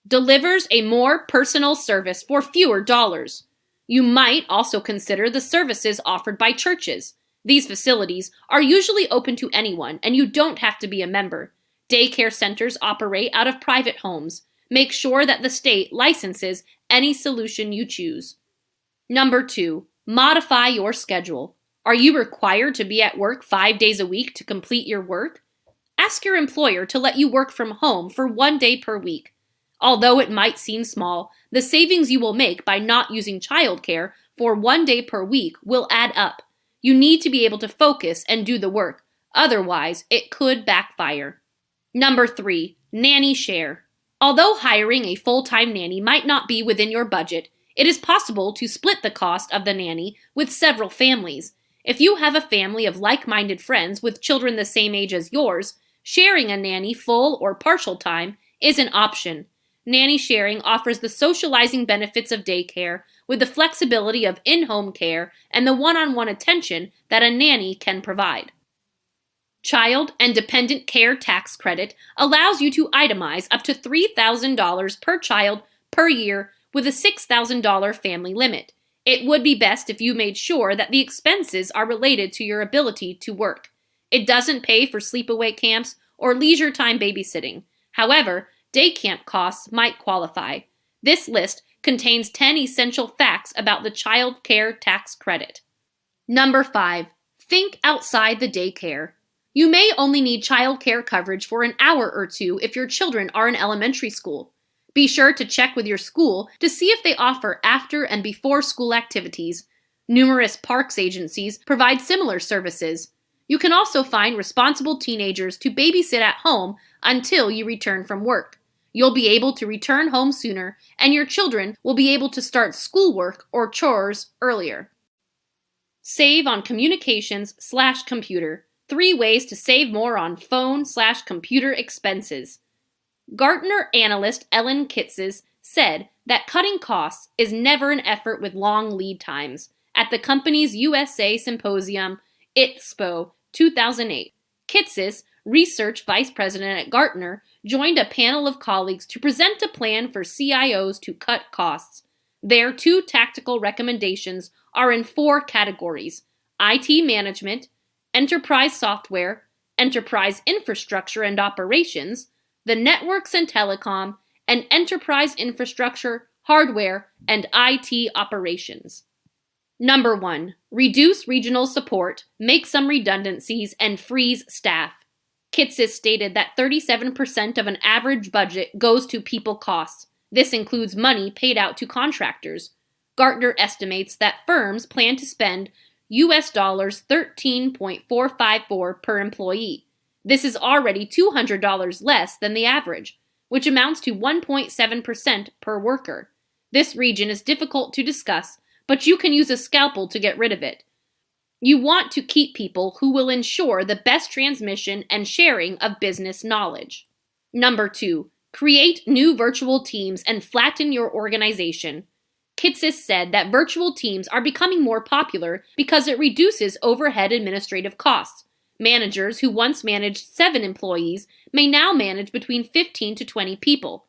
delivers a more personal service for fewer dollars. You might also consider the services offered by churches. These facilities are usually open to anyone, and you don't have to be a member. Daycare centers operate out of private homes. Make sure that the state licenses any solution you choose. Number 2, modify your schedule. Are you required to be at work 5 days a week to complete your work? Ask your employer to let you work from home for 1 day per week. Although it might seem small, the savings you will make by not using childcare for 1 day per week will add up. You need to be able to focus and do the work. Otherwise, it could backfire. Number 3, nanny share. Although hiring a full-time nanny might not be within your budget, it is possible to split the cost of the nanny with several families. If you have a family of like-minded friends with children the same age as yours, sharing a nanny full or partial time is an option. Nanny sharing offers the socializing benefits of daycare with the flexibility of in-home care and the one-on-one attention that a nanny can provide. Child and Dependent Care Tax Credit allows you to itemize up to $3,000 per child per year with a $6,000 family limit. It would be best if you made sure that the expenses are related to your ability to work. It doesn't pay for sleepaway camps or leisure time babysitting. However, day camp costs might qualify. This list contains 10 essential facts about the Child Care Tax Credit. Number 5. Think outside the daycare. You may only need child care coverage for an hour or 2 if your children are in elementary school. Be sure to check with your school to see if they offer after and before school activities. Numerous parks agencies provide similar services. You can also find responsible teenagers to babysit at home until you return from work. You'll be able to return home sooner, and your children will be able to start schoolwork or chores earlier. Save on communications/computer. 3 ways to save more on phone/computer expenses. Gartner analyst Ellen Kitces said that cutting costs is never an effort with long lead times at the company's USA Symposium, ITSPO 2008. Kitces, research vice president at Gartner, joined a panel of colleagues to present a plan for CIOs to cut costs. Their 2 tactical recommendations are in 4 categories: IT management, enterprise software, enterprise infrastructure and operations, the networks and telecom, and enterprise infrastructure, hardware, and IT operations. Number 1. Reduce regional support, make some redundancies, and freeze staff. Kitces stated that 37% of an average budget goes to people costs. This includes money paid out to contractors. Gartner estimates that firms plan to spend US dollars 13.454 per employee. This is already $200 less than the average, which amounts to 1.7% per worker. This region is difficult to discuss, but you can use a scalpel to get rid of it. You want to keep people who will ensure the best transmission and sharing of business knowledge. Number 2. Create new virtual teams and flatten your organization. Kitces said that virtual teams are becoming more popular because it reduces overhead administrative costs. Managers who once managed 7 employees may now manage between 15 to 20 people.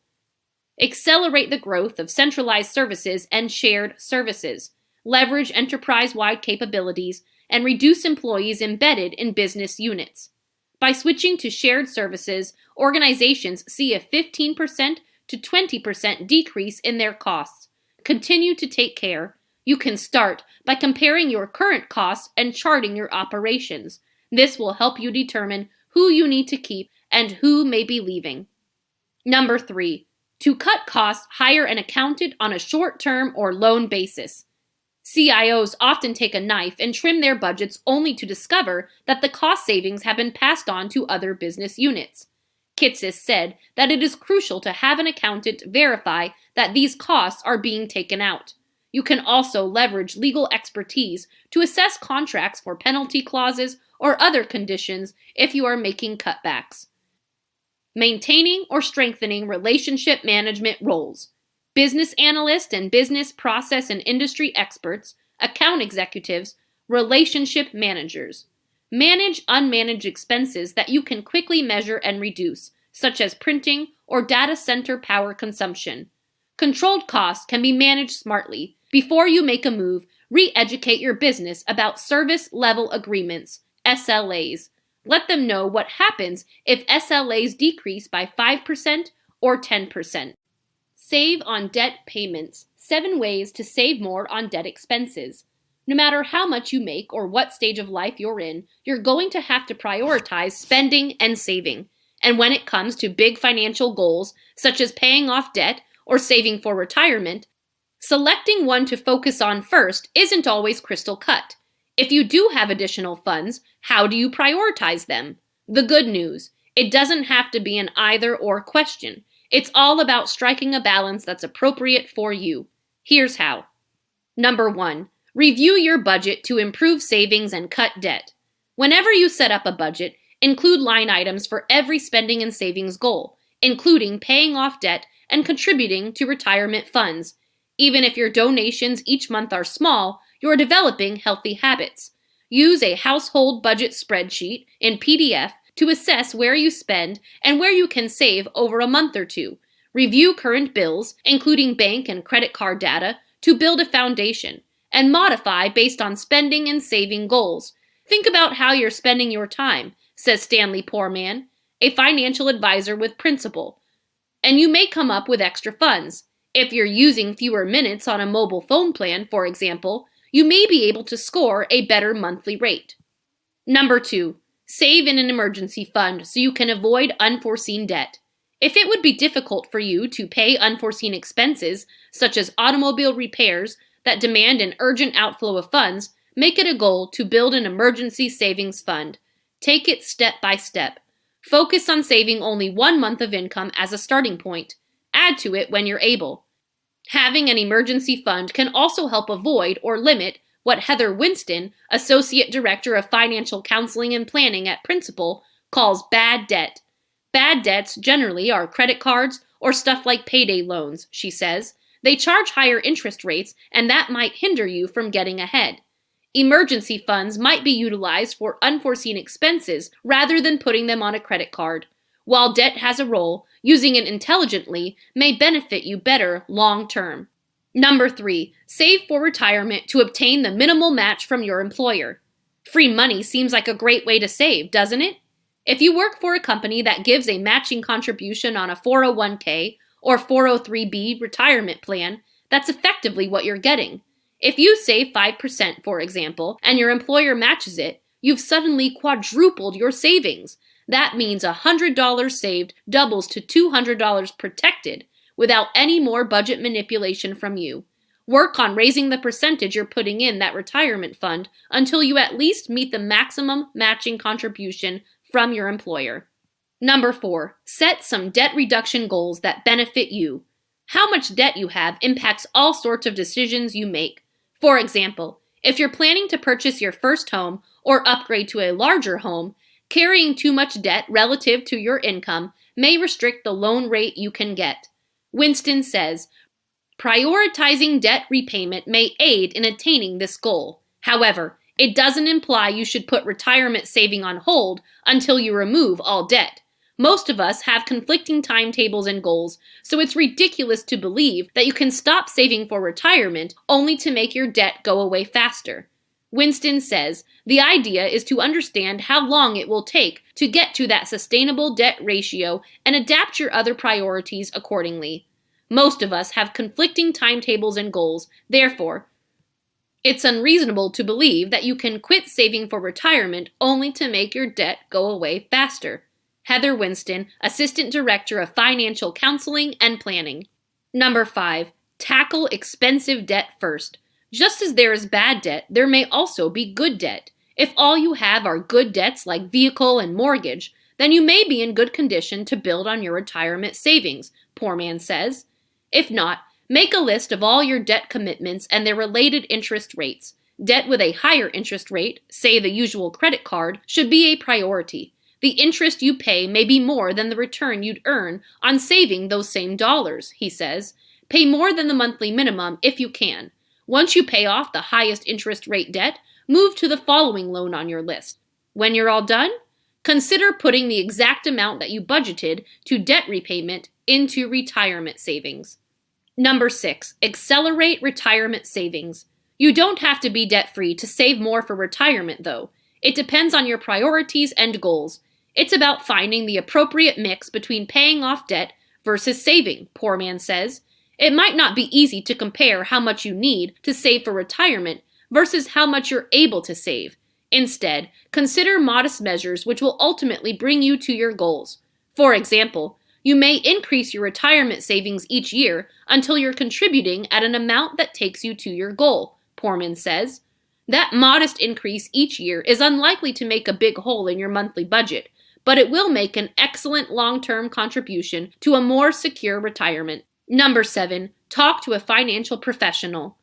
Accelerate the growth of centralized services and shared services. Leverage enterprise-wide capabilities and reduce employees embedded in business units. By switching to shared services, organizations see a 15% to 20% decrease in their costs. Continue to take care. You can start by comparing your current costs and charting your operations. This will help you determine who you need to keep and who may be leaving. Number 3. To cut costs, hire an accountant on a short-term or loan basis. CIOs often take a knife and trim their budgets only to discover that the cost savings have been passed on to other business units. Kitces said that it is crucial to have an accountant verify that these costs are being taken out. You can also leverage legal expertise to assess contracts for penalty clauses or other conditions if you are making cutbacks. Maintaining or strengthening relationship management roles. Business analysts and business process and industry experts, account executives, relationship managers. Manage unmanaged expenses that you can quickly measure and reduce, such as printing or data center power consumption. Controlled costs can be managed smartly. Before you make a move, re-educate your business about service level agreements, SLAs. Let them know what happens if SLAs decrease by 5% or 10%. Save on debt payments. 7 ways to save more on debt expenses. No matter how much you make or what stage of life you're in, you're going to have to prioritize spending and saving. And when it comes to big financial goals, such as paying off debt or saving for retirement, selecting one to focus on first isn't always crystal cut. If you do have additional funds, how do you prioritize them? The good news, it doesn't have to be an either-or question. It's all about striking a balance that's appropriate for you. Here's how. Number 1. Review your budget to improve savings and cut debt. Whenever you set up a budget, include line items for every spending and savings goal, including paying off debt and contributing to retirement funds. Even if your donations each month are small, you're developing healthy habits. Use a household budget spreadsheet in PDF to assess where you spend and where you can save over a month or two. Review current bills, including bank and credit card data, to build a foundation, and modify based on spending and saving goals. Think about how you're spending your time, says Stanley Poorman, a financial advisor with Principal, and you may come up with extra funds. If you're using fewer minutes on a mobile phone plan, for example, you may be able to score a better monthly rate. Number 2. Save in an emergency fund so you can avoid unforeseen debt. If it would be difficult for you to pay unforeseen expenses, such as automobile repairs that demand an urgent outflow of funds, make it a goal to build an emergency savings fund. Take it step by step. Focus on saving only 1 month of income as a starting point. Add to it when you're able. Having an emergency fund can also help avoid or limit what Heather Winston, Associate Director of Financial Counseling and Planning at Principal, calls bad debt. Bad debts generally are credit cards or stuff like payday loans, she says. They charge higher interest rates, and that might hinder you from getting ahead. Emergency funds might be utilized for unforeseen expenses rather than putting them on a credit card. While debt has a role, using it intelligently may benefit you better long term. Number 3, save for retirement to obtain the minimal match from your employer. Free money seems like a great way to save, doesn't it? If you work for a company that gives a matching contribution on a 401k or 403b retirement plan, that's effectively what you're getting. If you save 5%, for example, and your employer matches it, you've suddenly quadrupled your savings. That means $100 saved doubles to $200 protected without any more budget manipulation from you. Work on raising the percentage you're putting in that retirement fund until you at least meet the maximum matching contribution from your employer. Number 4, set some debt reduction goals that benefit you. How much debt you have impacts all sorts of decisions you make. For example, if you're planning to purchase your first home or upgrade to a larger home, carrying too much debt relative to your income may restrict the loan rate you can get. Winston says, prioritizing debt repayment may aid in attaining this goal. However, it doesn't imply you should put retirement saving on hold until you remove all debt. Most of us have conflicting timetables and goals, so it's ridiculous to believe that you can stop saving for retirement only to make your debt go away faster. Winston says, the idea is to understand how long it will take to get to that sustainable debt ratio and adapt your other priorities accordingly. Most of us have conflicting timetables and goals, therefore, it's unreasonable to believe that you can quit saving for retirement only to make your debt go away faster. Heather Winston, Assistant Director of Financial Counseling and Planning. Number 5, tackle expensive debt first. Just as there is bad debt, there may also be good debt. If all you have are good debts like vehicle and mortgage, then you may be in good condition to build on your retirement savings, Poor Man says. If not, make a list of all your debt commitments and their related interest rates. Debt with a higher interest rate, say the usual credit card, should be a priority. The interest you pay may be more than the return you'd earn on saving those same dollars, he says. Pay more than the monthly minimum if you can. Once you pay off the highest interest rate debt, move to the following loan on your list. When you're all done, consider putting the exact amount that you budgeted to debt repayment into retirement savings. Number 6, accelerate retirement savings. You don't have to be debt-free to save more for retirement, though. It depends on your priorities and goals. It's about finding the appropriate mix between paying off debt versus saving, Poor Man says. It might not be easy to compare how much you need to save for retirement versus how much you're able to save. Instead, consider modest measures which will ultimately bring you to your goals. For example, you may increase your retirement savings each year until you're contributing at an amount that takes you to your goal, Poor Man says. That modest increase each year is unlikely to make a big hole in your monthly budget, but it will make an excellent long-term contribution to a more secure retirement. Number 7, talk to a financial professional.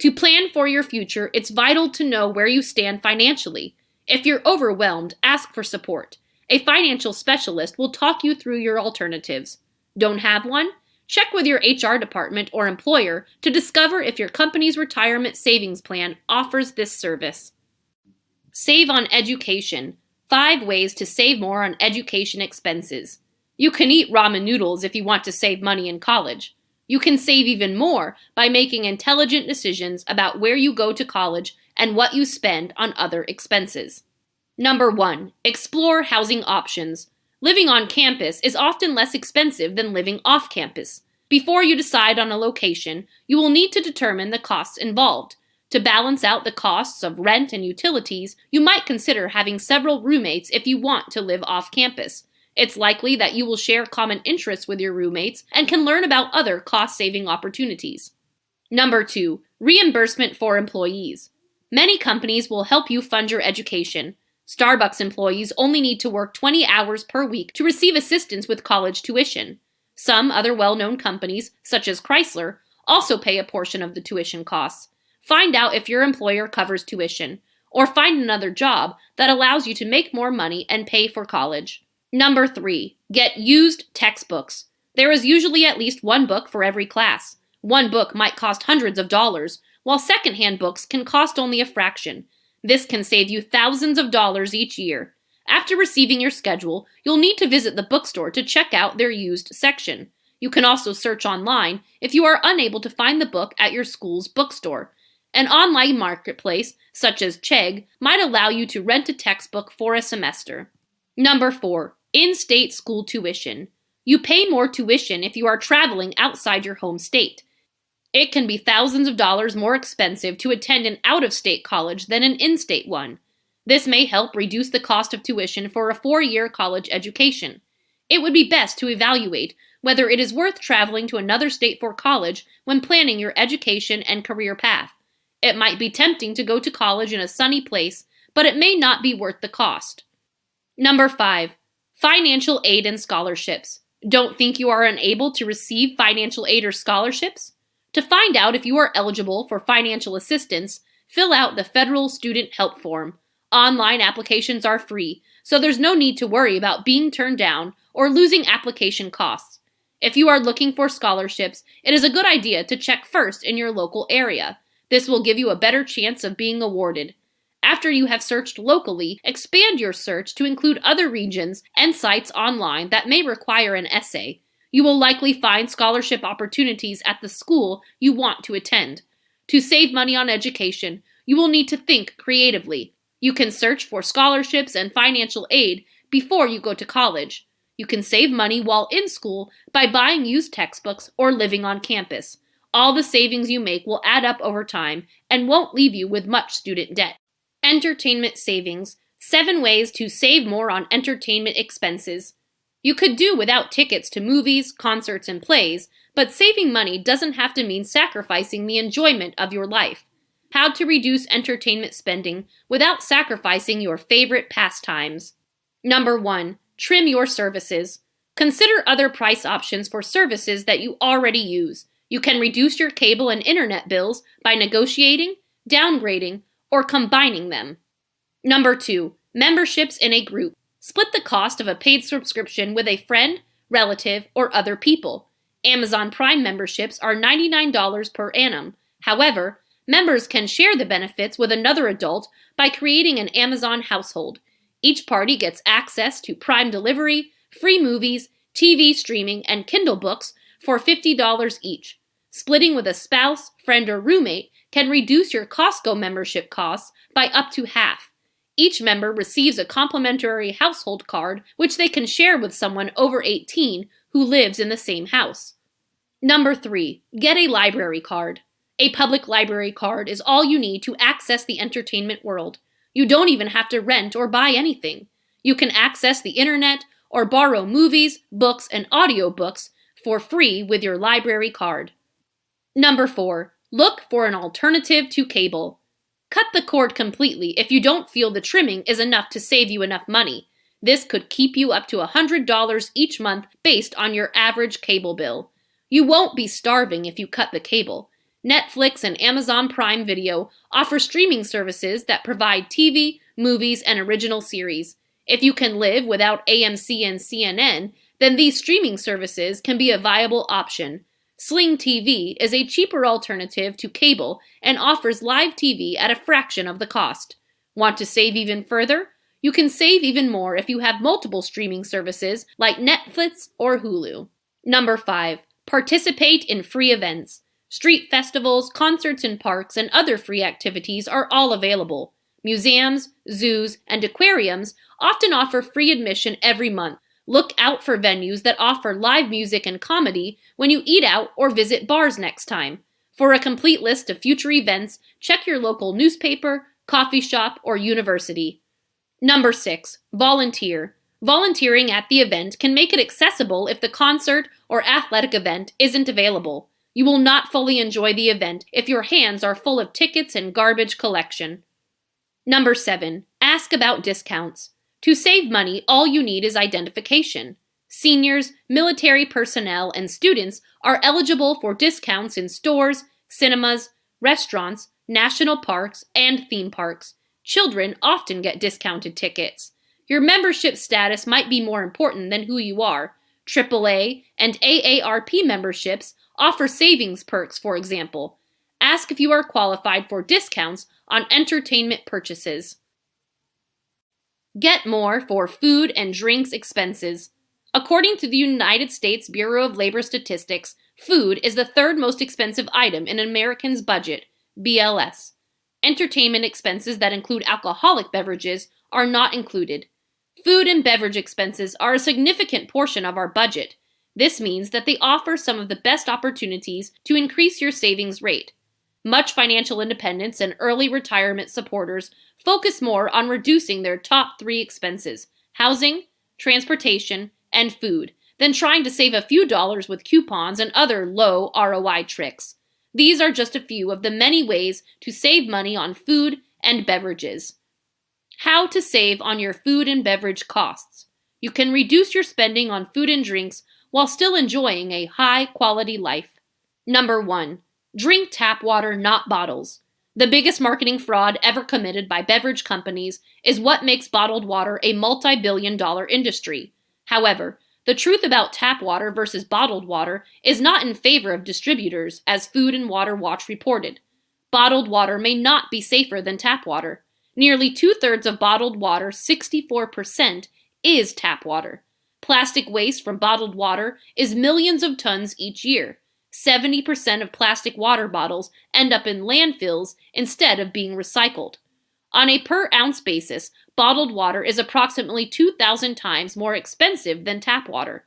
To plan for your future, it's vital to know where you stand financially. If you're overwhelmed, ask for support. A financial specialist will talk you through your alternatives. Don't have one? Check with your HR department or employer to discover if your company's retirement savings plan offers this service. Save on education. 5 ways to save more on education expenses. You can eat ramen noodles if you want to save money in college. You can save even more by making intelligent decisions about where you go to college and what you spend on other expenses. Number 1, explore housing options. Living on campus is often less expensive than living off campus. Before you decide on a location, you will need to determine the costs involved. To balance out the costs of rent and utilities, you might consider having several roommates if you want to live off campus. It's likely that you will share common interests with your roommates and can learn about other cost-saving opportunities. Number 2, reimbursement for employees. Many companies will help you fund your education. Starbucks employees only need to work 20 hours per week to receive assistance with college tuition. Some other well-known companies, such as Chrysler, also pay a portion of the tuition costs. find out if your employer covers tuition, or find another job that allows you to make more money and pay for college. Number 3, get used textbooks. There is usually at least one book for every class. One book might cost hundreds of dollars, while secondhand books can cost only a fraction. This can save you thousands of dollars each year. After receiving your schedule, you'll need to visit the bookstore to check out their used section. You can also search online if you are unable to find the book at your school's bookstore. An online marketplace, such as Chegg, might allow you to rent a textbook for a semester. Number 4, in-state school tuition. You pay more tuition if you are traveling outside your home state. It can be thousands of dollars more expensive to attend an out-of-state college than an in-state one. This may help reduce the cost of tuition for a 4-year college education. It would be best to evaluate whether it is worth traveling to another state for college when planning your education and career path. It might be tempting to go to college in a sunny place, but it may not be worth the cost. Number 5, financial aid and scholarships. Don't think you are unable to receive financial aid or scholarships? To find out if you are eligible for financial assistance, fill out the Federal Student Help Form. Online applications are free, so there's no need to worry about being turned down or losing application costs. If you are looking for scholarships, it is a good idea to check first in your local area. This will give you a better chance of being awarded. After you have searched locally, expand your search to include other regions and sites online that may require an essay. You will likely find scholarship opportunities at the school you want to attend. To save money on education, you will need to think creatively. You can search for scholarships and financial aid before you go to college. You can save money while in school by buying used textbooks or living on campus. All the savings you make will add up over time and won't leave you with much student debt. Entertainment savings. 7 ways to save more on entertainment expenses. You could do without tickets to movies, concerts, and plays, but saving money doesn't have to mean sacrificing the enjoyment of your life. How to reduce entertainment spending without sacrificing your favorite pastimes. Number 1, trim your services. Consider other price options for services that you already use. You can reduce your cable and internet bills by negotiating, downgrading, or combining them. Number 2, memberships in a group. Split the cost of a paid subscription with a friend, relative, or other people. Amazon Prime memberships are $99 per annum. However, members can share the benefits with another adult by creating an Amazon household. Each party gets access to Prime delivery, free movies, TV streaming, and Kindle books for $50 each. Splitting with a spouse, friend, or roommate can reduce your Costco membership costs by up to half. Each member receives a complimentary household card, which they can share with someone over 18 who lives in the same house. Number 3, get a library card. A public library card is all you need to access the entertainment world. You don't even have to rent or buy anything. You can access the internet or borrow movies, books, and audiobooks for free with your library card. Number 4, look for an alternative to cable. Cut the cord completely if you don't feel the trimming is enough to save you enough money. This could keep you up to $100 each month based on your average cable bill. You won't be starving if you cut the cable. Netflix and Amazon Prime Video offer streaming services that provide TV, movies, and original series. If you can live without AMC and CNN, then these streaming services can be a viable option. Sling TV is a cheaper alternative to cable and offers live TV at a fraction of the cost. Want to save even further? You can save even more if you have multiple streaming services like Netflix or Hulu. Number 5, participate in free events. Street festivals, concerts in parks, and other free activities are all available. Museums, zoos, and aquariums often offer free admission every month. Look out for venues that offer live music and comedy when you eat out or visit bars next time. For a complete list of future events, check your local newspaper, coffee shop, or university. Number 6, volunteer. Volunteering at the event can make it accessible if the concert or athletic event isn't available. You will not fully enjoy the event if your hands are full of tickets and garbage collection. Number 7, ask about discounts. To save money, all you need is identification. Seniors, military personnel, and students are eligible for discounts in stores, cinemas, restaurants, national parks, and theme parks. Children often get discounted tickets. Your membership status might be more important than who you are. AAA and AARP memberships offer savings perks, for example. Ask if you are qualified for discounts on entertainment purchases. Get more for food and drinks expenses. According to the United States Bureau of Labor Statistics, food is the third most expensive item in an American's budget, BLS. Entertainment expenses that include alcoholic beverages are not included. Food and beverage expenses are a significant portion of our budget. This means that they offer some of the best opportunities to increase your savings rate. Much financial independence and early retirement supporters focus more on reducing their top 3 expenses, housing, transportation, and food, than trying to save a few dollars with coupons and other low ROI tricks. These are just a few of the many ways to save money on food and beverages. How to save on your food and beverage costs. You can reduce your spending on food and drinks while still enjoying a high-quality life. Number 1. Drink tap water, not bottles. The biggest marketing fraud ever committed by beverage companies is what makes bottled water a multi-billion-dollar industry. However, the truth about tap water versus bottled water is not in favor of distributors, as Food and Water Watch reported. Bottled water may not be safer than tap water. Nearly 2/3 of bottled water, 64%, is tap water. Plastic waste from bottled water is millions of tons each year. 70% of plastic water bottles end up in landfills instead of being recycled. On a per-ounce basis, bottled water is approximately 2,000 times more expensive than tap water.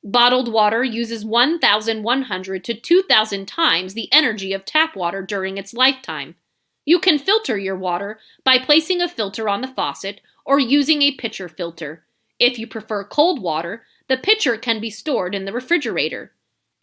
Bottled water uses 1,100 to 2,000 times the energy of tap water during its lifetime. You can filter your water by placing a filter on the faucet or using a pitcher filter. If you prefer cold water, the pitcher can be stored in the refrigerator.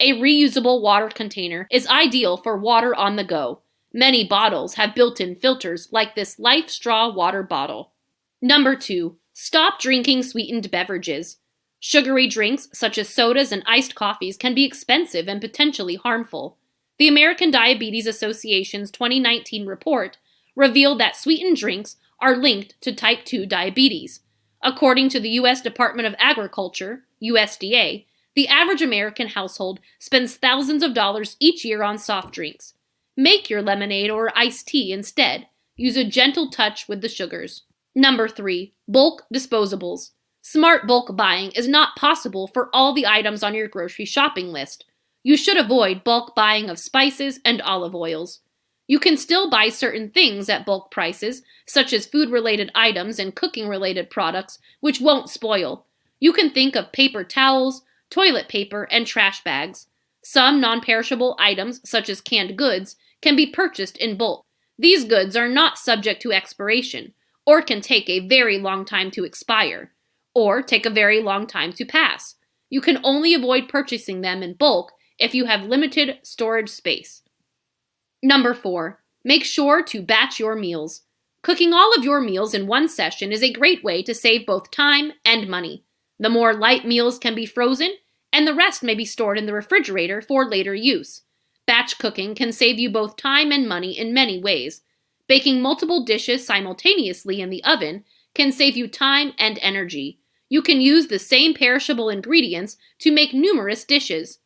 A reusable water container is ideal for water on the go. Many bottles have built-in filters like this Life Straw water bottle. Number 2. Stop drinking sweetened beverages. Sugary drinks such as sodas and iced coffees can be expensive and potentially harmful. The American Diabetes Association's 2019 report revealed that sweetened drinks are linked to type 2 diabetes. According to the U.S. Department of Agriculture, USDA, the average American household spends thousands of dollars each year on soft drinks. Make your lemonade or iced tea instead. Use a gentle touch with the sugars. Number 3. Bulk disposables. Smart bulk buying is not possible for all the items on your grocery shopping list. You should avoid bulk buying of spices and olive oils. You can still buy certain things at bulk prices, such as food-related items and cooking-related products, which won't spoil. You can think of paper towels, toilet paper, and trash bags. Some non-perishable items, such as canned goods, can be purchased in bulk. These goods are not subject to expiration, or can take a very long time to expire, or take a very long time to pass. You can only avoid purchasing them in bulk if you have limited storage space. Number 4. Make sure to batch your meals. Cooking all of your meals in one session is a great way to save both time and money. The more light meals can be frozen, and the rest may be stored in the refrigerator for later use. Batch cooking can save you both time and money in many ways. Baking multiple dishes simultaneously in the oven can save you time and energy. You can use the same perishable ingredients to make numerous dishes.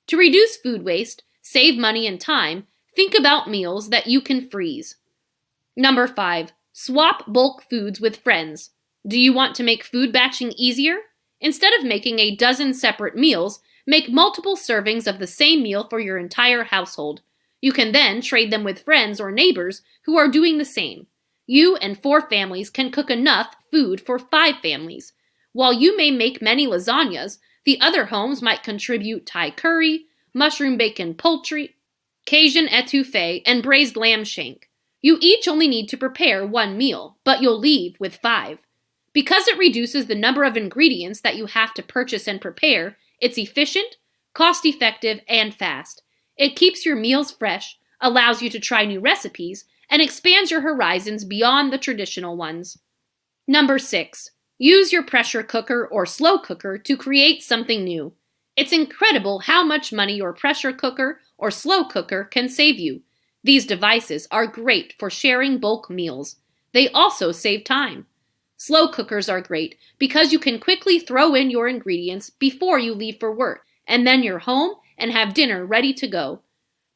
To reduce food waste, save money and time, think about meals that you can freeze. Number 5. Swap bulk foods with friends. Do you want to make food batching easier? Instead of making a dozen separate meals, make multiple servings of the same meal for your entire household. You can then trade them with friends or neighbors who are doing the same. You and 4 families can cook enough food for 5 families. While you may make many lasagnas, the other homes might contribute Thai curry, mushroom bacon poultry, Cajun etouffee, and braised lamb shank. You each only need to prepare 1 meal, but you'll leave with 5. Because it reduces the number of ingredients that you have to purchase and prepare, it's efficient, cost-effective, and fast. It keeps your meals fresh, allows you to try new recipes, and expands your horizons beyond the traditional ones. Number 6. Use your pressure cooker or slow cooker to create something new. It's incredible how much money your pressure cooker or slow cooker can save you. These devices are great for sharing bulk meals. They also save time. Slow cookers are great because you can quickly throw in your ingredients before you leave for work, and then you're home and have dinner ready to go.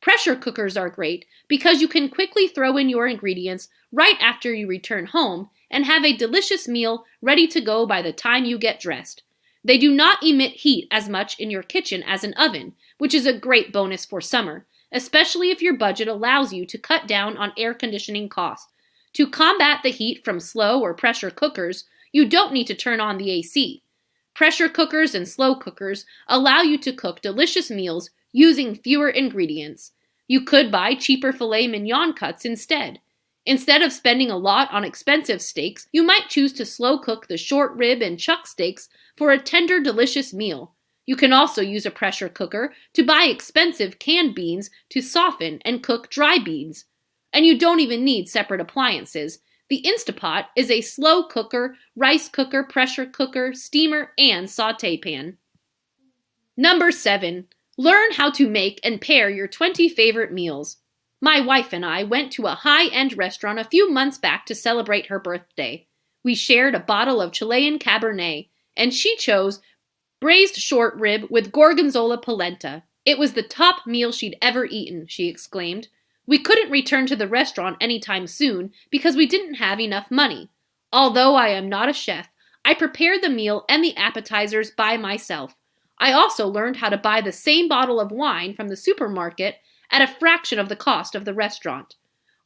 Pressure cookers are great because you can quickly throw in your ingredients right after you return home and have a delicious meal ready to go by the time you get dressed. They do not emit heat as much in your kitchen as an oven, which is a great bonus for summer, especially if your budget allows you to cut down on air conditioning costs. To combat the heat from slow or pressure cookers, you don't need to turn on the AC. Pressure cookers and slow cookers allow you to cook delicious meals using fewer ingredients. You could buy cheaper filet mignon cuts instead. Instead of spending a lot on expensive steaks, you might choose to slow cook the short rib and chuck steaks for a tender, delicious meal. You can also use a pressure cooker to buy expensive canned beans to soften and cook dry beans. And you don't even need separate appliances. The Instapot is a slow cooker, rice cooker, pressure cooker, steamer, and sauté pan. Number 7. Learn how to make and pair your 20 favorite meals. My wife and I went to a high-end restaurant a few months back to celebrate her birthday. We shared a bottle of Chilean Cabernet, and she chose braised short rib with gorgonzola polenta. It was the top meal she'd ever eaten, she exclaimed. We couldn't return to the restaurant anytime soon because we didn't have enough money. Although I am not a chef, I prepared the meal and the appetizers by myself. I also learned how to buy the same bottle of wine from the supermarket at a fraction of the cost of the restaurant.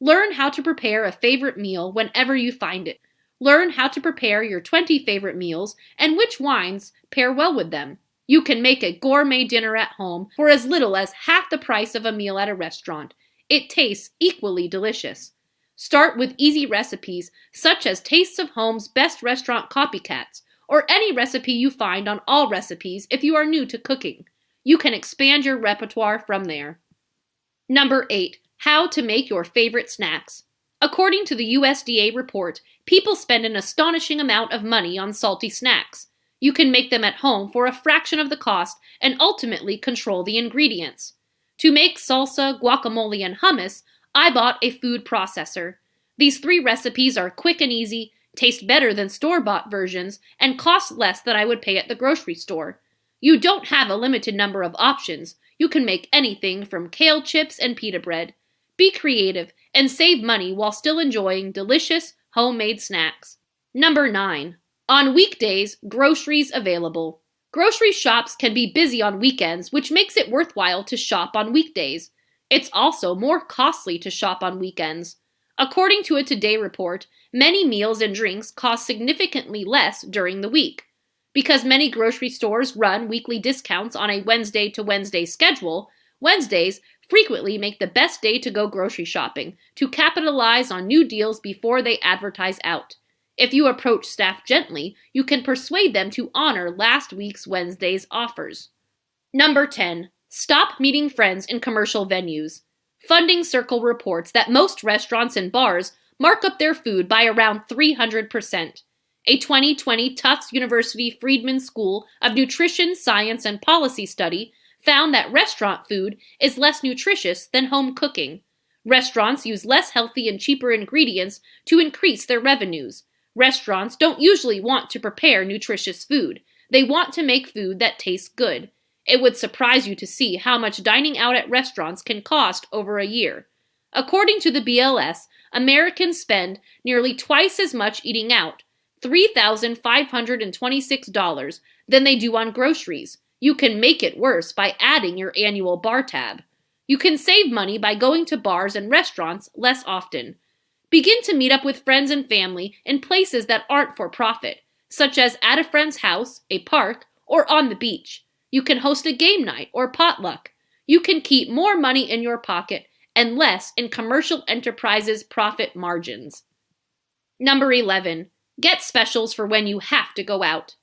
Learn how to prepare a favorite meal whenever you find it. Learn how to prepare your 20 favorite meals and which wines pair well with them. You can make a gourmet dinner at home for as little as half the price of a meal at a restaurant. It tastes equally delicious. Start with easy recipes such as Tastes of Home's Best Restaurant Copycats, or any recipe you find on All Recipes if you are new to cooking. You can expand your repertoire from there. Number 8. How to make your favorite snacks. According to the USDA report, people spend an astonishing amount of money on salty snacks. You can make them at home for a fraction of the cost and ultimately control the ingredients. To make salsa, guacamole, and hummus, I bought a food processor. These 3 recipes are quick and easy, taste better than store-bought versions, and cost less than I would pay at the grocery store. You don't have a limited number of options. You can make anything from kale chips and pita bread. Be creative and save money while still enjoying delicious homemade snacks. Number 9. On weekdays, groceries available. Grocery shops can be busy on weekends, which makes it worthwhile to shop on weekdays. It's also more costly to shop on weekends. According to a Today report, many meals and drinks cost significantly less during the week. Because many grocery stores run weekly discounts on a Wednesday to Wednesday schedule, Wednesdays frequently make the best day to go grocery shopping to capitalize on new deals before they advertise out. If you approach staff gently, you can persuade them to honor last week's Wednesday's offers. Number 10. Stop meeting friends in commercial venues. Funding Circle reports that most restaurants and bars mark up their food by around 300%. A 2020 Tufts University Friedman School of Nutrition, Science, and Policy study found that restaurant food is less nutritious than home cooking. Restaurants use less healthy and cheaper ingredients to increase their revenues. Restaurants don't usually want to prepare nutritious food. They want to make food that tastes good. It would surprise you to see how much dining out at restaurants can cost over a year. According to the BLS, Americans spend nearly twice as much eating out, $3,526, than they do on groceries. You can make it worse by adding your annual bar tab. You can save money by going to bars and restaurants less often. Begin to meet up with friends and family in places that aren't for profit, such as at a friend's house, a park, or on the beach. You can host a game night or potluck. You can keep more money in your pocket and less in commercial enterprises' profit margins. Number 11. Get specials for when you have to go out.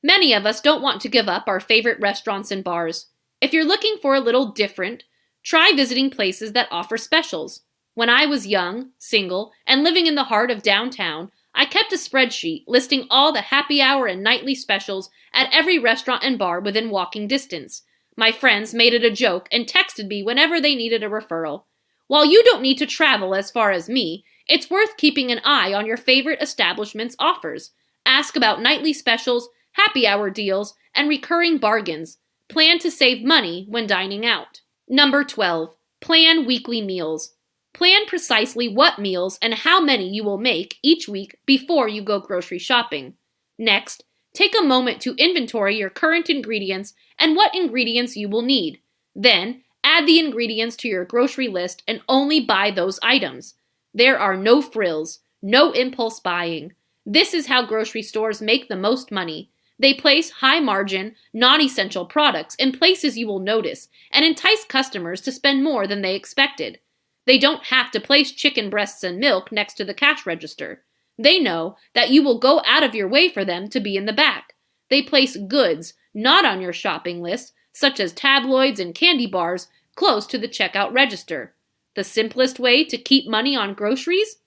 Many of us don't want to give up our favorite restaurants and bars. If you're looking for a little different, try visiting places that offer specials. When I was young, single, and living in the heart of downtown, I kept a spreadsheet listing all the happy hour and nightly specials at every restaurant and bar within walking distance. My friends made it a joke and texted me whenever they needed a referral. While you don't need to travel as far as me, it's worth keeping an eye on your favorite establishment's offers. Ask about nightly specials, happy hour deals, and recurring bargains. Plan to save money when dining out. Number 12. Plan weekly meals. Plan precisely what meals and how many you will make each week before you go grocery shopping. Next, take a moment to inventory your current ingredients and what ingredients you will need. Then, add the ingredients to your grocery list and only buy those items. There are no frills, no impulse buying. This is how grocery stores make the most money. They place high-margin, non-essential products in places you will notice and entice customers to spend more than they expected. They don't have to place chicken breasts and milk next to the cash register. They know that you will go out of your way for them to be in the back. They place goods not on your shopping list, such as tabloids and candy bars, close to the checkout register. The simplest way to keep money on groceries?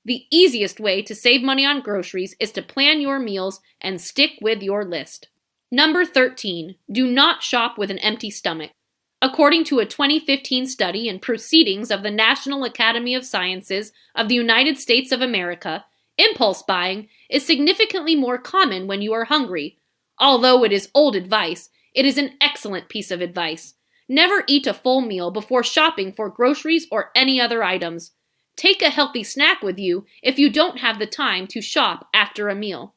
The easiest way to save money on groceries is to plan your meals and stick with your list. Number 13. Do not shop with an empty stomach. According to a 2015 study in Proceedings of the National Academy of Sciences of the United States of America, impulse buying is significantly more common when you are hungry. Although it is old advice, it is an excellent piece of advice. Never eat a full meal before shopping for groceries or any other items. Take a healthy snack with you if you don't have the time to shop after a meal.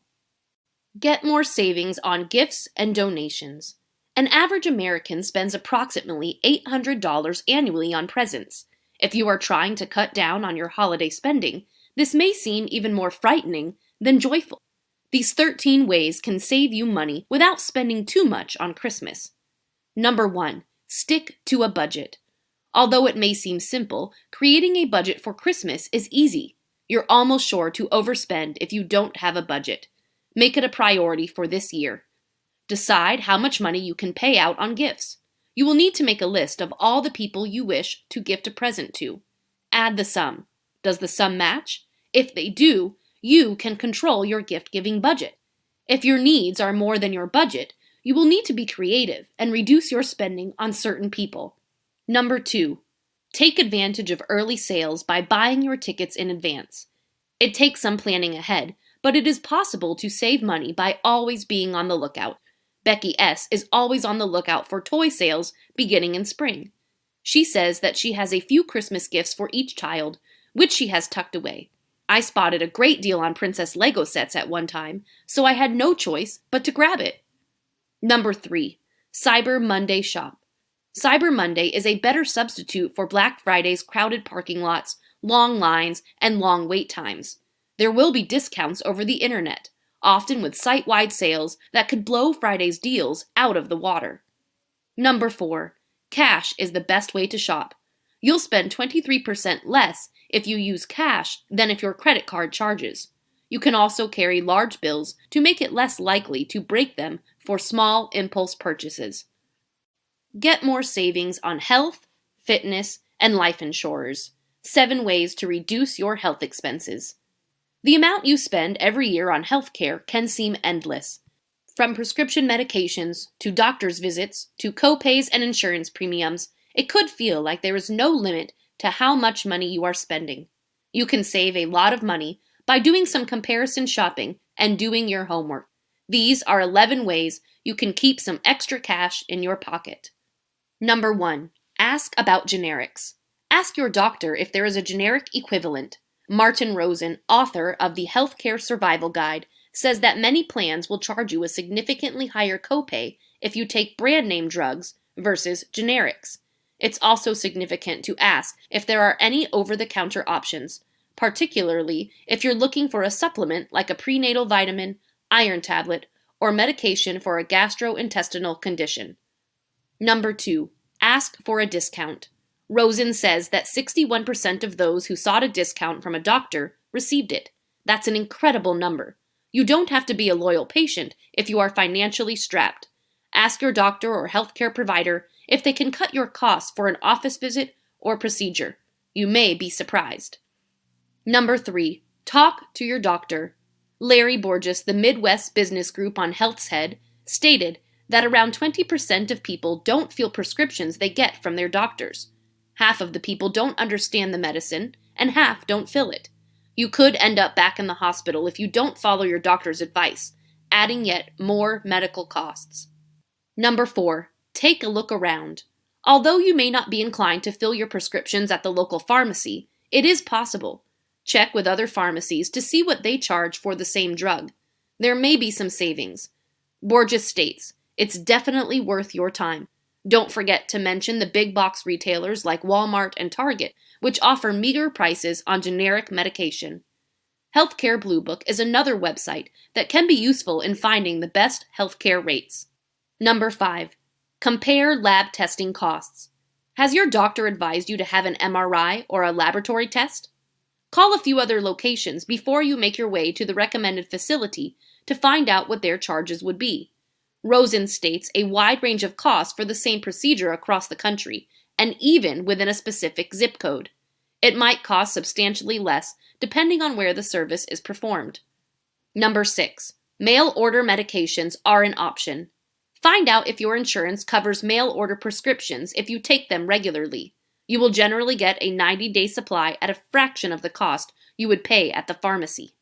Get more savings on gifts and donations. An average American spends approximately $800 annually on presents. If you are trying to cut down on your holiday spending, this may seem even more frightening than joyful. These 13 ways can save you money without spending too much on Christmas. Number 1. Stick to a budget. Although it may seem simple, creating a budget for Christmas is easy. You're almost sure to overspend if you don't have a budget. Make it a priority for this year. Decide how much money you can pay out on gifts. You will need to make a list of all the people you wish to gift a present to. Add the sum. Does the sum match? If they do, you can control your gift-giving budget. If your needs are more than your budget, you will need to be creative and reduce your spending on certain people. Number 2. Take advantage of early sales by buying your tickets in advance. It takes some planning ahead, but it is possible to save money by always being on the lookout. Becky S. is always on the lookout for toy sales beginning in spring. She says that she has a few Christmas gifts for each child, which she has tucked away. I spotted a great deal on Princess Lego sets at one time, so I had no choice but to grab it. Number 3. Cyber Monday shop. Cyber Monday is a better substitute for Black Friday's crowded parking lots, long lines, and long wait times. There will be discounts over the internet, often with site-wide sales that could blow Friday's deals out of the water. Number 4. Cash is the best way to shop. You'll spend 23% less if you use cash than if your credit card charges. You can also carry large bills to make it less likely to break them for small impulse purchases. Get more savings on health, fitness, and life insurers. 7 ways to reduce your health expenses. The amount you spend every year on health care can seem endless. From prescription medications, to doctor's visits, to co-pays and insurance premiums, it could feel like there is no limit to how much money you are spending. You can save a lot of money by doing some comparison shopping and doing your homework. These are 11 ways you can keep some extra cash in your pocket. Number 1. Ask about generics. Ask your doctor if there is a generic equivalent. Martin Rosen, author of the Healthcare Survival Guide, says that many plans will charge you a significantly higher copay if you take brand name drugs versus generics. It's also significant to ask if there are any over-the-counter options, particularly if you're looking for a supplement like a prenatal vitamin, iron tablet, or medication for a gastrointestinal condition. Number 2. Ask for a discount. Rosen says that 61% of those who sought a discount from a doctor received it. That's an incredible number. You don't have to be a loyal patient if you are financially strapped. Ask your doctor or healthcare provider if they can cut your costs for an office visit or procedure. You may be surprised. Number 3. Talk to your doctor. Larry Borges, the Midwest Business Group on Health's head, stated that around 20% of people don't feel prescriptions they get from their doctors. Half of the people don't understand the medicine, and half don't fill it. You could end up back in the hospital if you don't follow your doctor's advice, adding yet more medical costs. Number 4, take a look around. Although you may not be inclined to fill your prescriptions at the local pharmacy, it is possible. Check with other pharmacies to see what they charge for the same drug. There may be some savings. Borges states, it's definitely worth your time. Don't forget to mention the big box retailers like Walmart and Target, which offer meager prices on generic medication. Healthcare Blue Book is another website that can be useful in finding the best healthcare rates. Number 5, compare lab testing costs. Has your doctor advised you to have an MRI or a laboratory test? Call a few other locations before you make your way to the recommended facility to find out what their charges would be. Rosen states a wide range of costs for the same procedure across the country, and even within a specific zip code. It might cost substantially less depending on where the service is performed. Number 6, mail order medications are an option. Find out if your insurance covers mail order prescriptions if you take them regularly. You will generally get a 90-day supply at a fraction of the cost you would pay at the pharmacy.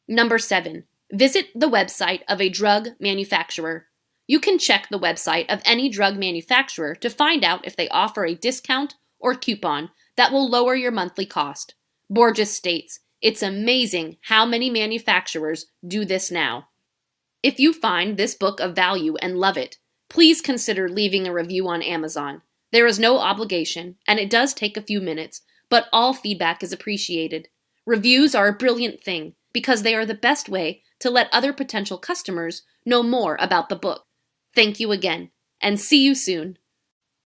Number 7, visit the website of a drug manufacturer. You can check the website of any drug manufacturer to find out if they offer a discount or coupon that will lower your monthly cost. Borges states, it's amazing how many manufacturers do this now. If you find this book of value and love it, please consider leaving a review on Amazon. There is no obligation, and it does take a few minutes, but all feedback is appreciated. Reviews are a brilliant thing because they are the best way to let other potential customers know more about the book. Thank you again, and see you soon.